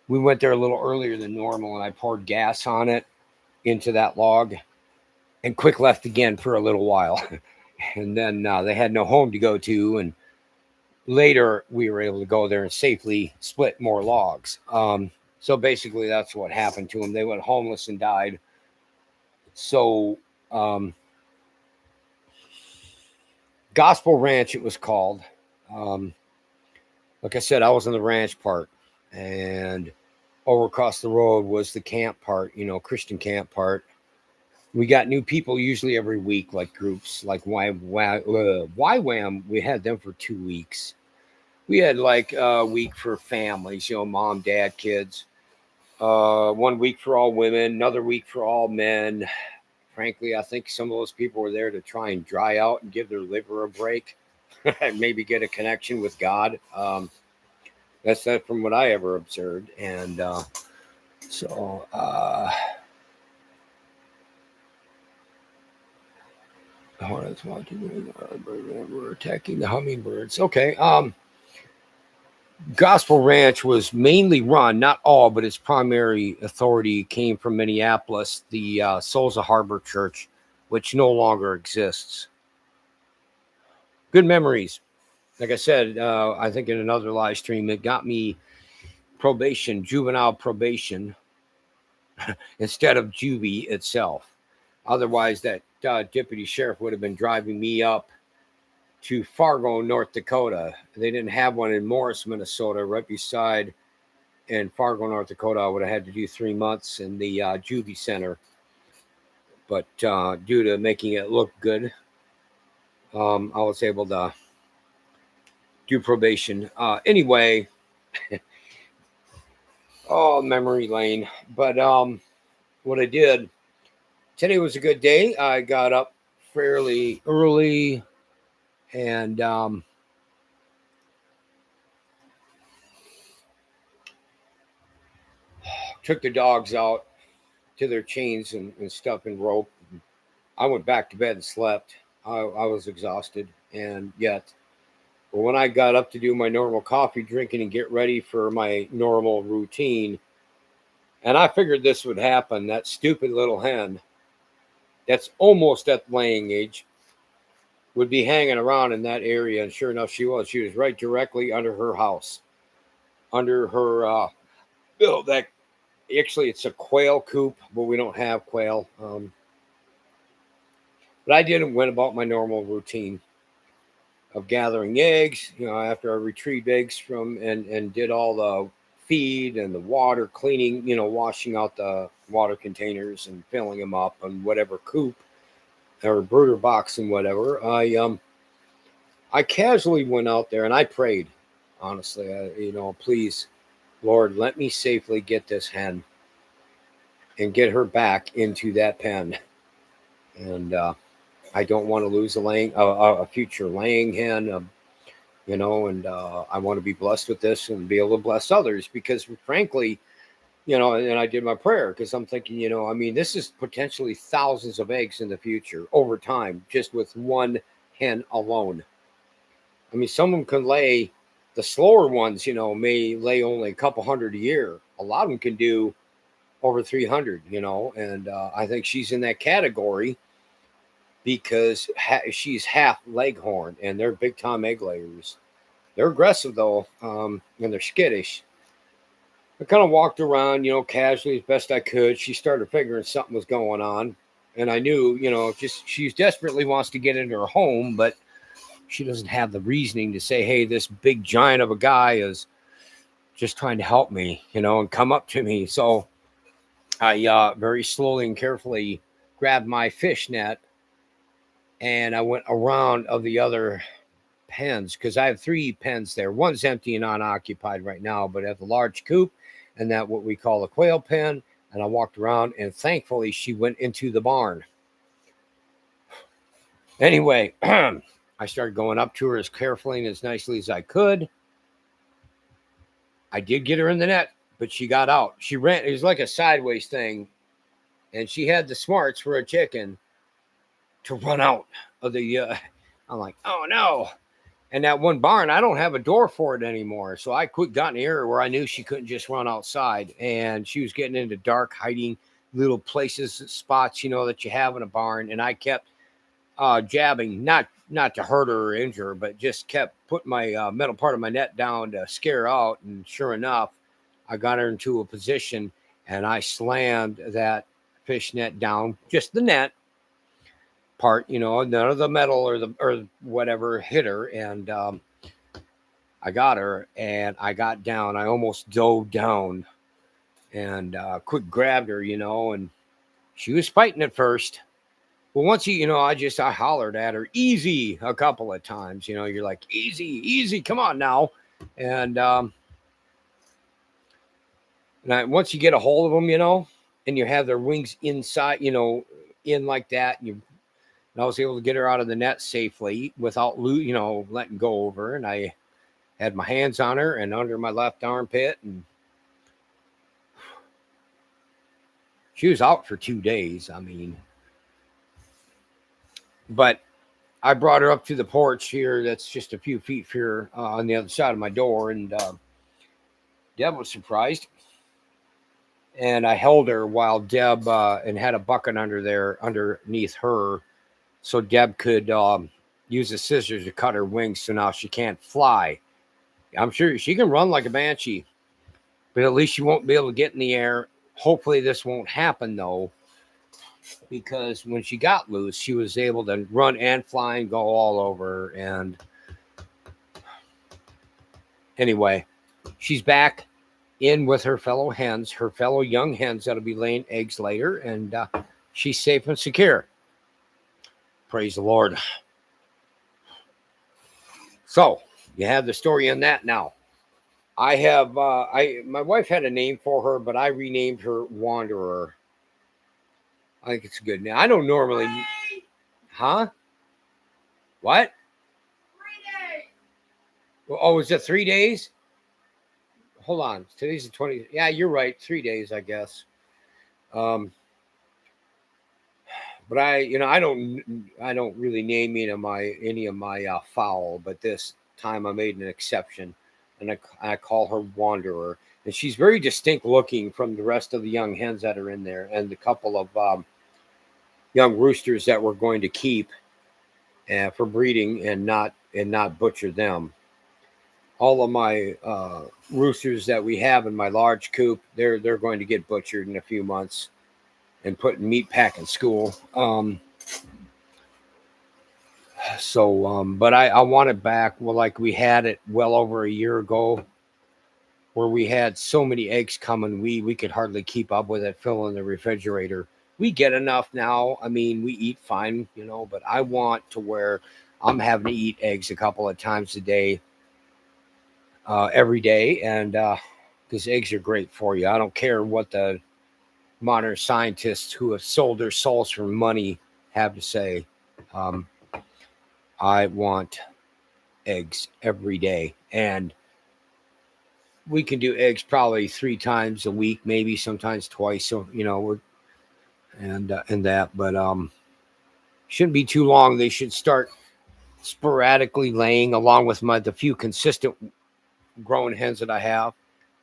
we went there a little earlier than normal, and I poured gas on it into that log and quick left again for a little while. And then they had no home to go to, and later we were able to go there and safely split more logs. So basically that's what happened to them. They went homeless and died. So Gospel Ranch, it was called. Like I said, I was in the ranch part, and over across the road was the camp part, Christian camp part. We got new people usually every week, like groups, like YWAM. We had them for 2 weeks. We had like a week for families, mom, dad, kids. 1 week for all women, another week for all men. Frankly, I think some of those people were there to try and dry out and give their liver a break. Maybe get a connection with God. That's not from what I ever observed. And So, we're attacking the hummingbirds. Okay. Gospel Ranch was mainly run, not all, but its primary authority came from Minneapolis, the Souls Harbor Church, which no longer exists. Good memories. Like I said, I think in another live stream, it got me probation, juvenile probation, instead of juvie itself. Otherwise, that deputy sheriff would have been driving me up to Fargo, North Dakota. They didn't have one in Morris, Minnesota, right beside. In Fargo, North Dakota, I would have had to do 3 months in the juvie center. But due to making it look good, I was able to do probation. Anyway, oh, memory lane. But what I did, today was a good day. I got up fairly early and took the dogs out to their chains and stuff and rope. I went back to bed and slept. I was exhausted, and yet, but when I got up to do my normal coffee drinking and get ready for my normal routine, and I figured this would happen, that stupid little hen that's almost at laying age would be hanging around in that area. And sure enough, she was. She was right directly under her house, under her, that actually it's a quail coop, but we don't have quail. But I did and went about my normal routine of gathering eggs, after I retrieved eggs from and did all the feed and the water cleaning, washing out the water containers and filling them up and whatever coop or brooder box and whatever. I casually went out there and I prayed, honestly, please, Lord, let me safely get this hen and get her back into that pen. And I don't want to lose a future laying hen, and I want to be blessed with this and be able to bless others because, frankly, and I did my prayer because I'm thinking, this is potentially thousands of eggs in the future over time, just with one hen alone. I mean, some of them can lay, the slower ones, may lay only a couple hundred a year. A lot of them can do over 300, and I think she's in that category because she's half leghorn and they're big time egg layers. They're aggressive though, and they're skittish. I kind of walked around, casually as best I could. She started figuring something was going on, and I knew, just she desperately wants to get into her home, but she doesn't have the reasoning to say, "Hey, this big giant of a guy is just trying to help me," and come up to me. So I very slowly and carefully grabbed my fish net, and I went around of the other pens because I have 3 pens there. One's empty and unoccupied right now, but I have the large coop and that what we call a quail pen. And I walked around and thankfully she went into the barn. Anyway, I started going up to her as carefully and as nicely as I could. I did get her in the net, but she got out. She ran. It was like a sideways thing. And she had the smarts for a chicken to run out of the, I'm like, oh no. And that one barn, I don't have a door for it anymore. So I got in the area where I knew she couldn't just run outside. And she was getting into dark, hiding little places, spots, that you have in a barn. And I kept jabbing, not to hurt her or injure her, but just kept putting my metal part of my net down to scare her out. And sure enough, I got her into a position and I slammed that fish net down, just the net part, none of the metal or whatever hit her. And I got her and I got down. I almost dove down and quick grabbed her, and she was fighting at first. Well, once I hollered at her, easy, a couple of times, you're like, easy, come on now. And once you get a hold of them, and you have their wings inside, in like that, and I was able to get her out of the net safely without, letting go of her. And I had my hands on her and under my left armpit. And She was out for 2 days. I mean, but I brought her up to the porch here. That's just a few feet here on the other side of my door, and Deb was surprised. And I held her while Deb and had a bucket under there underneath her, so Deb could use the scissors to cut her wings. So now she can't fly. I'm sure she can run like a banshee, but at least she won't be able to get in the air. Hopefully, this won't happen though, because when she got loose, she was able to run and fly and go all over. And anyway, she's back in with her fellow hens, her fellow young hens that'll be laying eggs later, and she's safe and secure. Praise the Lord. So you have the story on that now. I have my wife had a name for her, but I renamed her Wanderer. I think it's a good name. I don't normally, huh? What? 3 days. Oh, is it 3 days? Hold on. Today's the 20th. Yeah, you're right. 3 days, I guess. But I don't really name any of my fowl, but this time I made an exception, and I call her Wanderer, and she's very distinct looking from the rest of the young hens that are in there, and the couple of young roosters that we're going to keep for breeding and not butcher them. All of my roosters that we have in my large coop, they're going to get butchered in a few months and put in meat packing school. But I want it back. Well, like we had it well over a year ago, where we had so many eggs coming, we could hardly keep up with it, filling the refrigerator. We get enough now. I mean, we eat fine, but I want to where I'm having to eat eggs a couple of times a day, every day. And because eggs are great for you. I don't care what the modern scientists who have sold their souls for money have to say. I want eggs every day. And we can do eggs probably 3 times a week, maybe sometimes twice. So, and that, but shouldn't be too long. They should start sporadically laying, along with the few consistent growing hens that I have.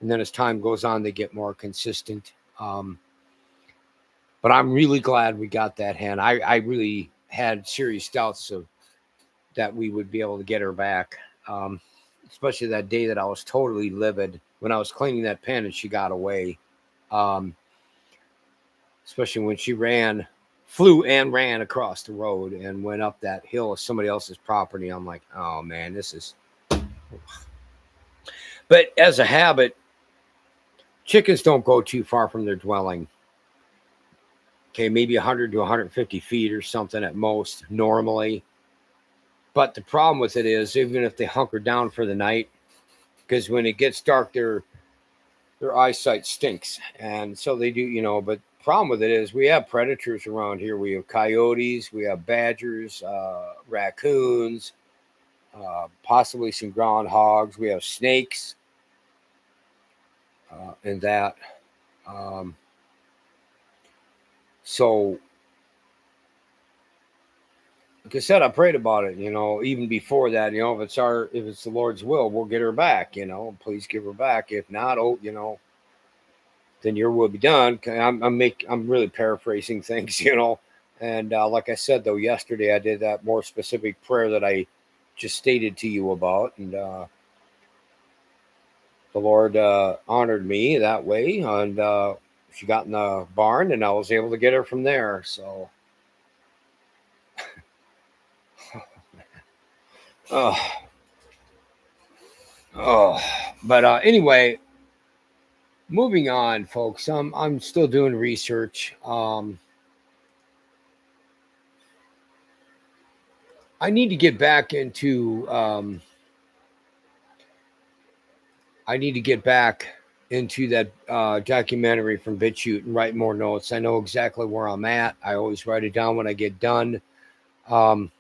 And then as time goes on, they get more consistent. But I'm really glad we got that hen. I really had serious doubts that we would be able to get her back. Especially that day that I was totally livid when I was cleaning that pen and she got away. Especially when she flew and ran across the road and went up that hill of somebody else's property. I'm like, oh man, this is. But as a habit, chickens don't go too far from their dwelling. Okay, maybe 100 to 150 feet or something at most normally. But the problem with it is, even if they hunker down for the night, because when it gets dark, their eyesight stinks, and so they do, but the problem with it is we have predators around here. We have coyotes, we have badgers, raccoons, possibly some groundhogs. We have snakes, and that. So, like I said, I prayed about it, even before that, if it's the Lord's will, we'll get her back, please give her back. If not, then your will be done. I'm really paraphrasing things, and like I said, though, yesterday I did that more specific prayer that I just stated to you about. And the Lord honored me that way. And she got in the barn and I was able to get her from there. So, but anyway, moving on, folks. I'm still doing research. I need to get back into. I need to get back into that documentary from BitChute and write more notes. I know exactly where I'm at. I always write it down when I get done. And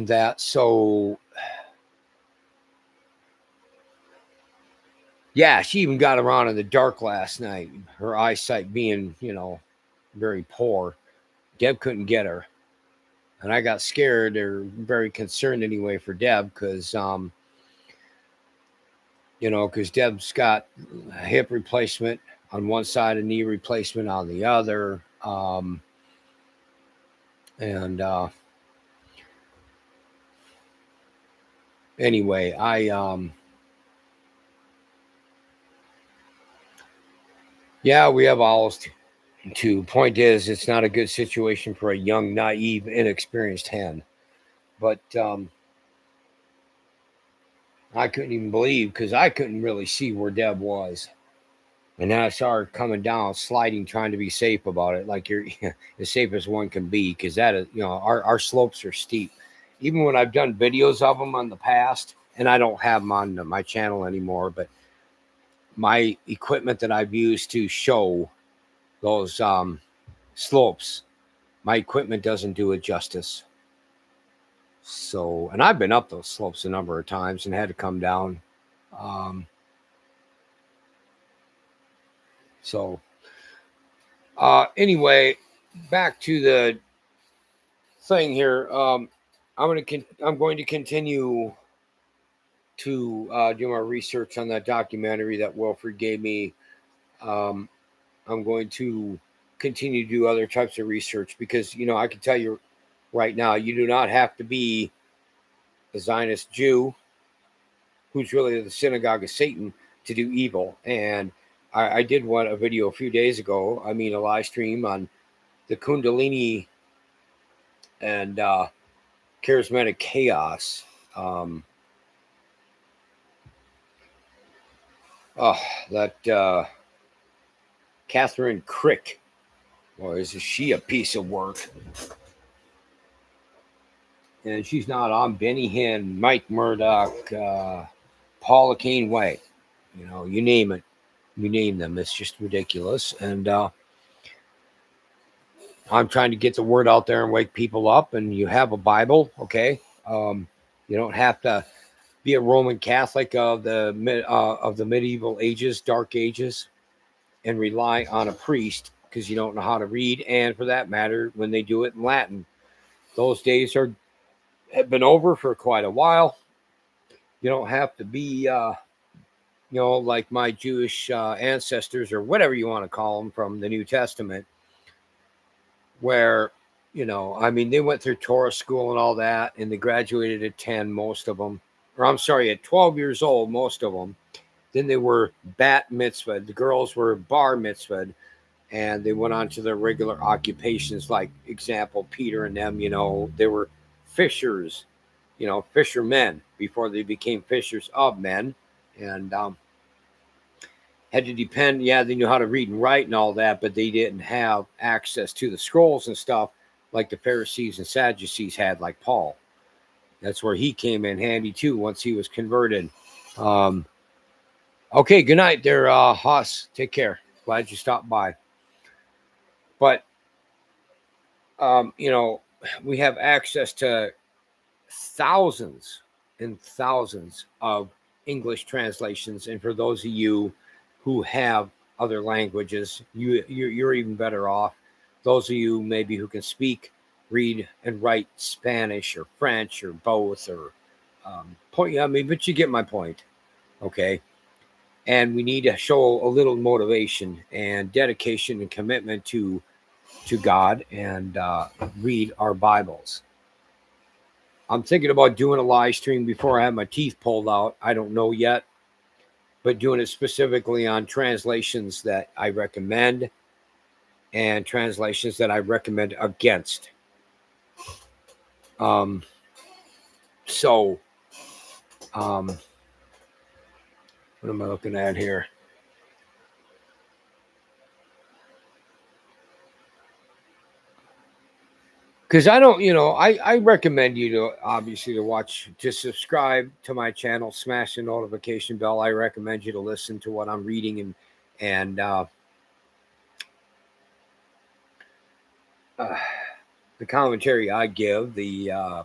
that, so Yeah, she even got around in the dark last night. Her eyesight being, very poor. Deb couldn't get her. And I got scared or very concerned anyway for Deb because Deb's got a hip replacement on one side, a knee replacement on the other. And anyway, yeah, we have owls too. Point is, it's not a good situation for a young, naive, inexperienced hen. But I couldn't even believe because I couldn't really see where Deb was. And then I saw her coming down, sliding, trying to be safe about it, like you're as safe as one can be, because that is, our slopes are steep. Even when I've done videos of them on the past, and I don't have them on my channel anymore, but my equipment that I've used to show those slopes, my equipment doesn't do it justice. So, and I've been up those slopes a number of times and had to come down. Um, so, anyway, back to the thing here. I'm going to continue to do my research on that documentary that Wilfred gave me. Um, I'm going to continue to do other types of research because I can tell you right now, you do not have to be a Zionist Jew who's really the synagogue of Satan to do evil. And I did a video a few days ago. I mean, a live stream on the Kundalini and charismatic chaos. Oh, that Catherine Crick, or is she a piece of work? And she's not on Benny Hinn, Mike Murdoch, Paula Kane White. You name it, you name them. It's just ridiculous. And I'm trying to get the word out there and wake people up. And you have a Bible, okay? You don't have to be a Roman Catholic of the medieval ages, dark ages, and rely on a priest because you don't know how to read. And for that matter, when they do it in Latin, those days have been over for quite a while. You don't have to be, like my Jewish ancestors or whatever you want to call them from the New Testament, where, I mean, they went through Torah school and all that, and they graduated at 10, most of them. Or I'm sorry, at 12 years old, most of them. Then they were bat mitzvah. The girls were bar mitzvah, and they went on to their regular occupations. Like example, Peter and them, they were fishers, fishermen before they became fishers of men, and had to depend. Yeah, they knew how to read and write and all that, but they didn't have access to the scrolls and stuff like the Pharisees and Sadducees had, like Paul. That's where he came in handy too once he was converted. Okay, good night there, Haas. Take care. Glad you stopped by. But we have access to thousands and thousands of English translations, and for those of you who have other languages, you're even better off. Those of you maybe who can speak, read, and write Spanish or French or both, or point. I mean, but you get my point, okay? And we need to show a little motivation and dedication and commitment to God and read our Bibles. I'm thinking about doing a live stream before I have my teeth pulled out. I don't know yet, but doing it specifically on translations that I recommend and translations that I recommend against. So, what am I looking at here? Because I don't, I recommend you to obviously to subscribe to my channel, smash the notification bell. I recommend you to listen to what I'm reading and the commentary I give, the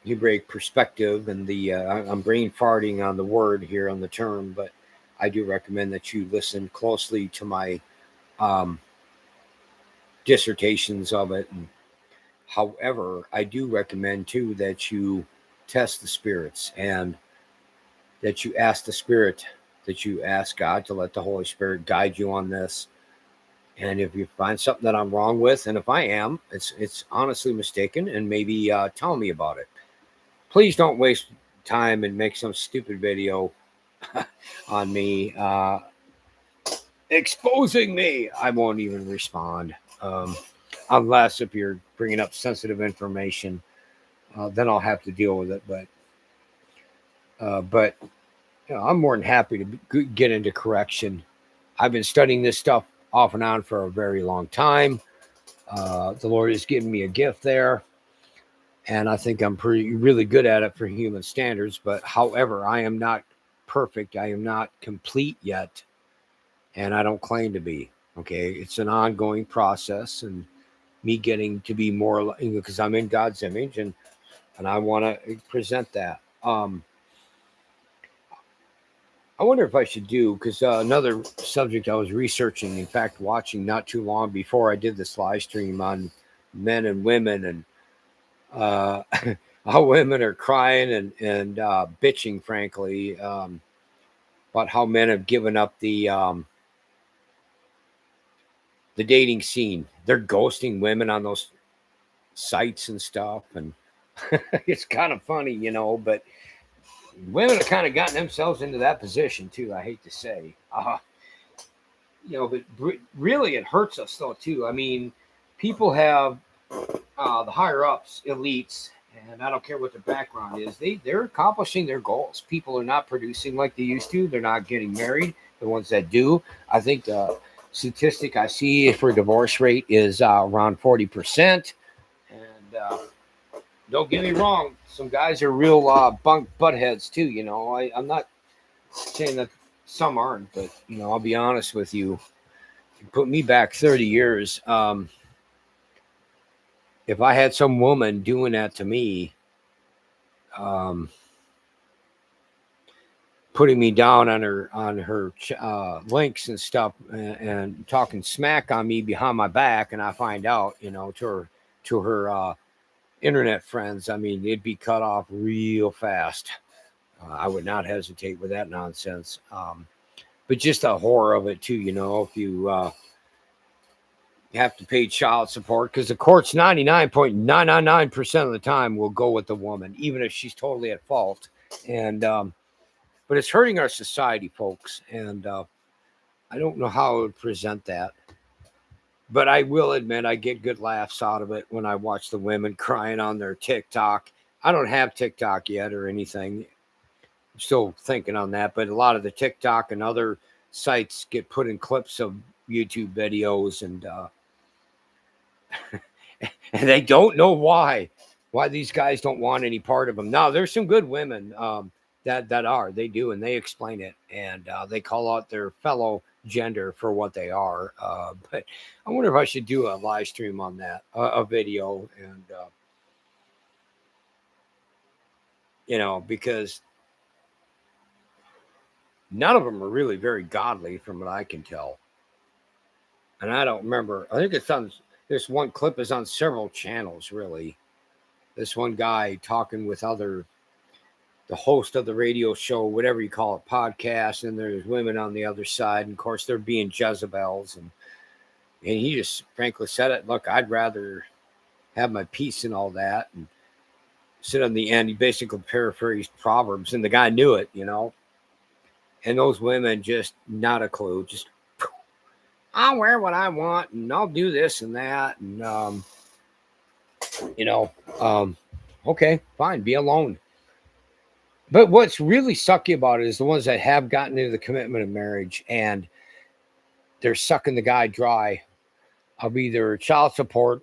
Hebraic perspective, and I'm brain farting on the word here on the term, but I do recommend that you listen closely to my um, dissertations of it. And however, I do recommend too that you test the spirits, and that you ask the Spirit, that you ask God to let the Holy Spirit guide you on this. And if you find something that I'm wrong with, and if I am, it's honestly mistaken, and maybe tell me about it. Please don't waste time and make some stupid video on me exposing me. I won't even respond, unless if you're bringing up sensitive information, then I'll have to deal with it. But I'm more than happy to get into correction. I've been studying this stuff off and on for a very long time. The Lord has given me a gift there, and I think I'm really good at it for human standards. But however, I am not perfect. I am not complete yet, and I don't claim to be. Okay, it's an ongoing process, and me getting to be more, because I'm in God's image, and I want to present that. I wonder if I should do, because another subject I was researching, in fact, watching not too long before I did this live stream on men and women, and how women are crying and bitching, frankly, about how men have given up the dating scene. They're ghosting women on those sites and stuff, and it's kind of funny, but women have kind of gotten themselves into that position too. I hate to say, but really it hurts us though too. I mean, people have the higher ups, elites, and I don't care what their background is. They're accomplishing their goals. People are not producing like they used to. They're not getting married. The ones that do, I think the statistic I see for divorce rate is around 40%. And don't get me wrong, some guys are real bunk buttheads too. I'm not saying that some aren't, but I'll be honest with you. Put me back 30 years. If I had some woman doing that to me, putting me down on her links and stuff, and talking smack on me behind my back, and I find out, to her internet friends, I mean, it'd be cut off real fast. I would not hesitate with that nonsense. But just the horror of it too, if you have to pay child support, because the courts 99.999% of the time will go with the woman, even if she's totally at fault. And but it's hurting our society, folks, and I don't know how I would present that. But I will admit I get good laughs out of it when I watch the women crying on their TikTok. I don't have TikTok yet or anything. I'm still thinking on that, but a lot of the TikTok and other sites get put in clips of YouTube videos, and and they don't know why these guys don't want any part of them. Now, there's some good women that they do, and they explain it, and they call out their fellow gender for what they are. But I wonder if I should do a live stream on that, a video, and because none of them are really very godly from what I can tell. And I don't remember. I think it's on this one clip is on several channels, really. This one guy talking with the host of the radio show, whatever you call it, podcast, and there's women on the other side. And of course, they're being Jezebels. And he just frankly said it. Look, I'd rather have my peace and all that. And sit on the end. He basically paraphrased Proverbs, and the guy knew it, And those women just not a clue. Just, I'll wear what I want, and I'll do this and that. And, okay, fine, be alone. But what's really sucky about it is the ones that have gotten into the commitment of marriage, and they're sucking the guy dry of either child support,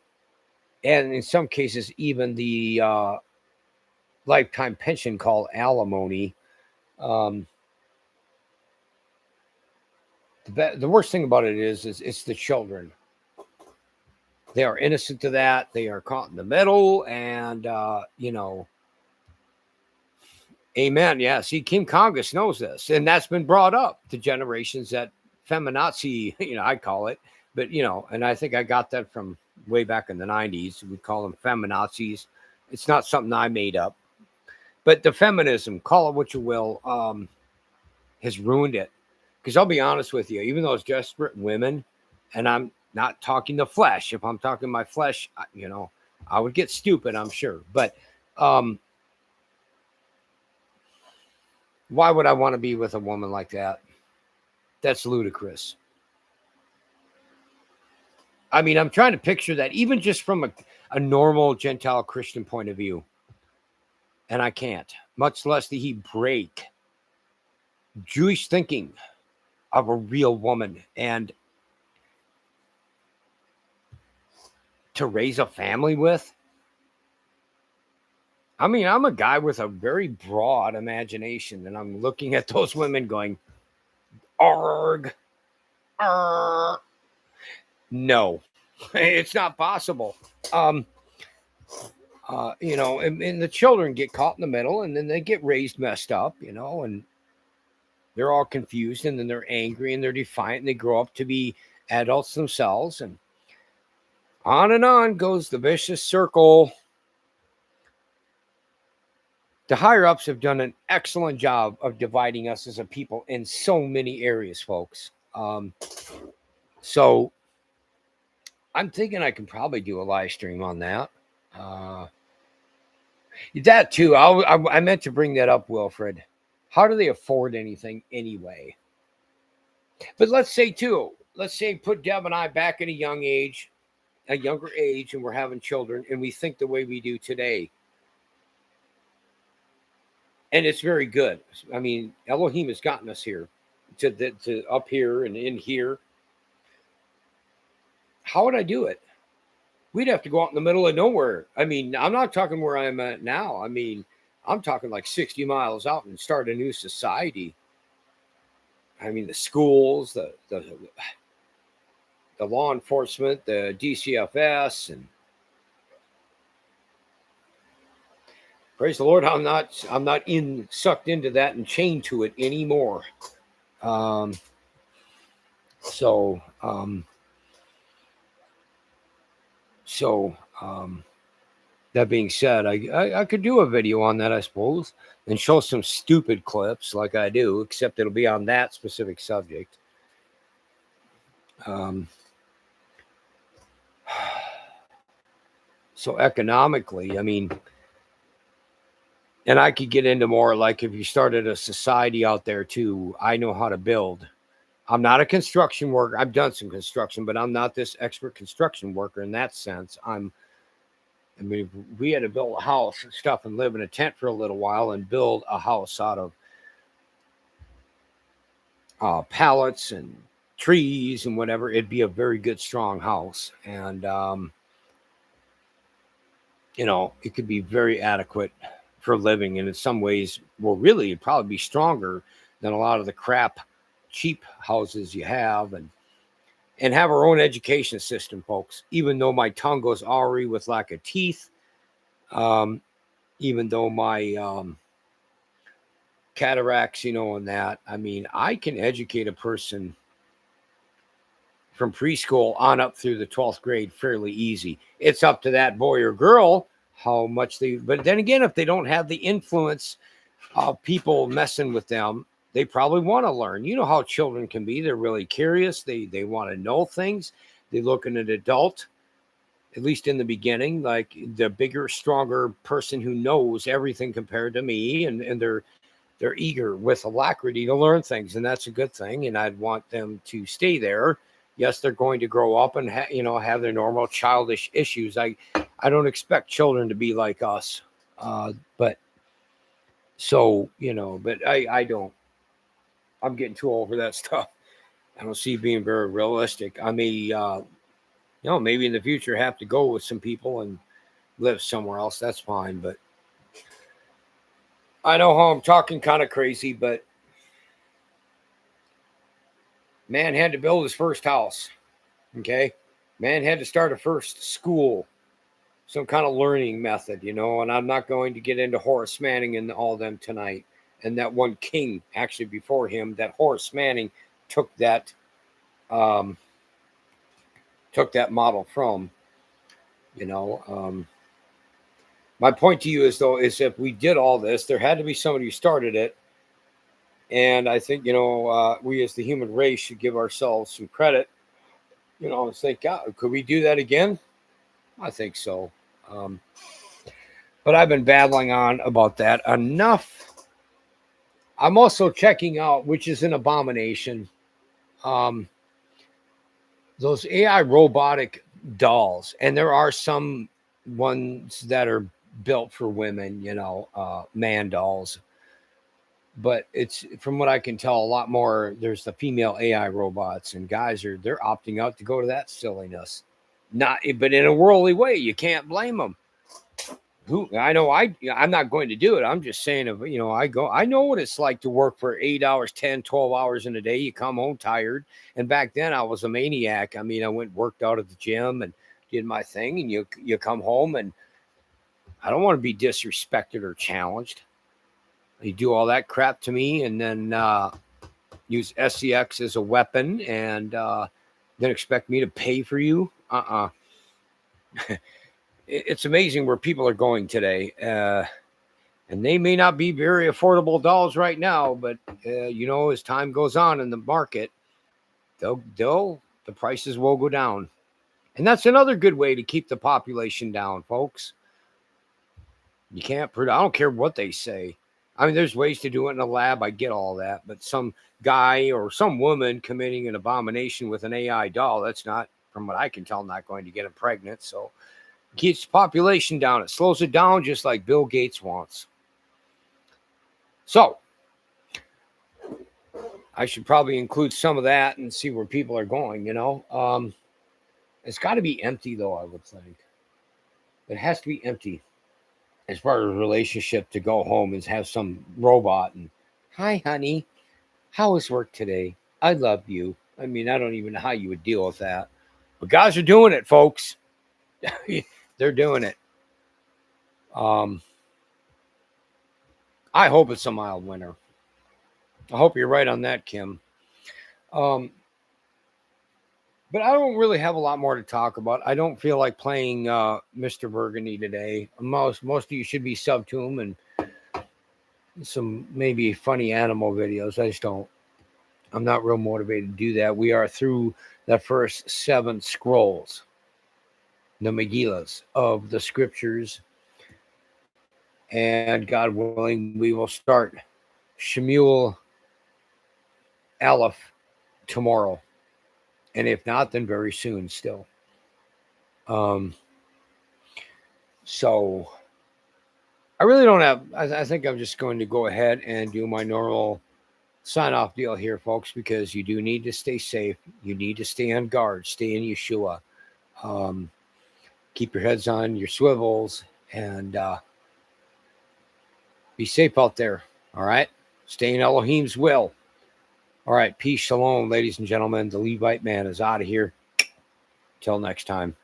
and in some cases, even the lifetime pension called alimony. The worst thing about it is it's the children. They are innocent to that. They are caught in the middle, and Amen. Yeah. See, Kim Congress knows this, and that's been brought up to generations that feminazi, I call it, but and I think I got that from way back in the 90s. We call them feminazis. It's not something I made up, but the feminism, call it what you will, has ruined it. Because I'll be honest with you, even those desperate women, and I'm not talking the flesh. If I'm talking my flesh, I would get stupid, I'm sure. But why would I want to be with a woman like that? That's ludicrous. I mean, I'm trying to picture that, even just from a normal Gentile Christian point of view. And I can't, much less did he break Jewish thinking of a real woman and to raise a family with. I mean, I'm a guy with a very broad imagination, and I'm looking at those women going, arg, arg. No, it's not possible. And the children get caught in the middle, and then they get raised messed up, and they're all confused, and then they're angry, and they're defiant, and they grow up to be adults themselves, and on goes the vicious circle. The higher-ups have done an excellent job of dividing us as a people in so many areas, folks. So I'm thinking I can probably do a live stream on that. That too. I meant to bring that up, Wilfred. How do they afford anything anyway? But let's say put Deb and I back at a younger age, and we're having children, and we think the way we do today. And it's very good. I mean, Elohim has gotten us here to up here and in here. How would I do it? We'd have to go out in the middle of nowhere. I mean, I'm not talking where I'm at now. I mean, I'm talking like 60 miles out and start a new society. I mean, the schools, the law enforcement, the DCFS, and praise the Lord, I'm not sucked into that and chained to it anymore. That being said, I could do a video on that, I suppose, and show some stupid clips like I do, except it'll be on that specific subject. So economically, I mean, and I could get into more, like if you started a society out there too. I know how to build. I'm not a construction worker. I've done some construction, but I'm not this expert construction worker in that sense. I mean, we had to build a house and stuff and live in a tent for a little while and build a house out of pallets and trees and whatever. It'd be a very good, strong house. And, it could be very adequate for living. And in some ways, well, really, it'd probably be stronger than a lot of the crap, cheap houses you have. And have our own education system, folks. Even though my tongue goes awry with lack of teeth, even though my cataracts, and that, I mean, I can educate a person from preschool on up through the 12th grade fairly easy. It's up to that boy or girl how much but then again, if they don't have the influence of people messing with them, they probably want to learn. You know how children can be. They're really curious. They want to know things. They look at an adult, at least in the beginning, like the bigger, stronger person who knows everything compared to me. And they're eager with alacrity to learn things. And that's a good thing. And I'd want them to stay there. Yes, they're going to grow up and have their normal childish issues. I don't expect children to be like us. But I don't. I'm getting too old for that stuff. I don't see being very realistic. I may, maybe in the future have to go with some people and live somewhere else. That's fine. But I know how I'm talking kind of crazy, but man had to build his first house. Okay. Man had to start a first school. some kind of learning method, you know, and I'm not going to get into Horace Manning and all them tonight. And that one king actually before him, that Horace Manning took that model from, you know. My point to you is though, is if we did all this, there had to be somebody who started it. And I think, you know, we as the human race should give ourselves some credit, you know, and think, God, could we do that again? I think so. But I've been babbling on about that enough. I'm also checking out, which is an abomination, those AI robotic dolls. And there are some ones that are built for women, you know, man dolls. But it's, from what I can tell, a lot more. There's the female AI robots, and guys they're opting out to go to that silliness. Not, but in a worldly way, you can't blame them. I know I'm not going to do it. I'm just saying, if, you know, I know what it's like to work for 8 hours, 10, 12 hours in a day. You come home tired. And back then I was a maniac. I mean, I went and worked out at the gym and did my thing, and you come home, and I don't want to be disrespected or challenged. You do all that crap to me, and then use SEX as a weapon, and then expect me to pay for you. It's amazing where people are going today. And they may not be very affordable dolls right now, but you know, as time goes on in the market, the prices will go down. And that's another good way to keep the population down, folks. You can't, I don't care what they say. I mean, there's ways to do it in a lab. I get all that. But some guy or some woman committing an abomination with an AI doll, that's not, from what I can tell, not going to get them pregnant. So it keeps the population down. It slows it down just like Bill Gates wants. So I should probably include some of that and see where people are going, you know. It's got to be empty, though, I would think. It has to be empty. As part of a relationship, to go home and have some robot and, hi, honey, how was work today? I love you. I mean, I don't even know how you would deal with that. But guys are doing it, folks. They're doing it. I hope it's a mild winter. I hope you're right on that, Kim. But I don't really have a lot more to talk about. I don't feel like playing Mr. Burgundy today. Most of you should be sub to him and some maybe funny animal videos. I just don't. I'm not real motivated to do that. We are through the first 7 scrolls, the Megillas of the scriptures. And God willing, we will start Shemuel Aleph tomorrow. And if not, then very soon still. So I really don't have, I think I'm just going to go ahead and do my normal sign off deal here, folks, because you do need to stay safe. You need to stay on guard, stay in Yeshua. Keep your heads on your swivels and be safe out there. All right. Stay in Elohim's will. All right. Peace, shalom, ladies and gentlemen. The Levite man is out of here. Till next time.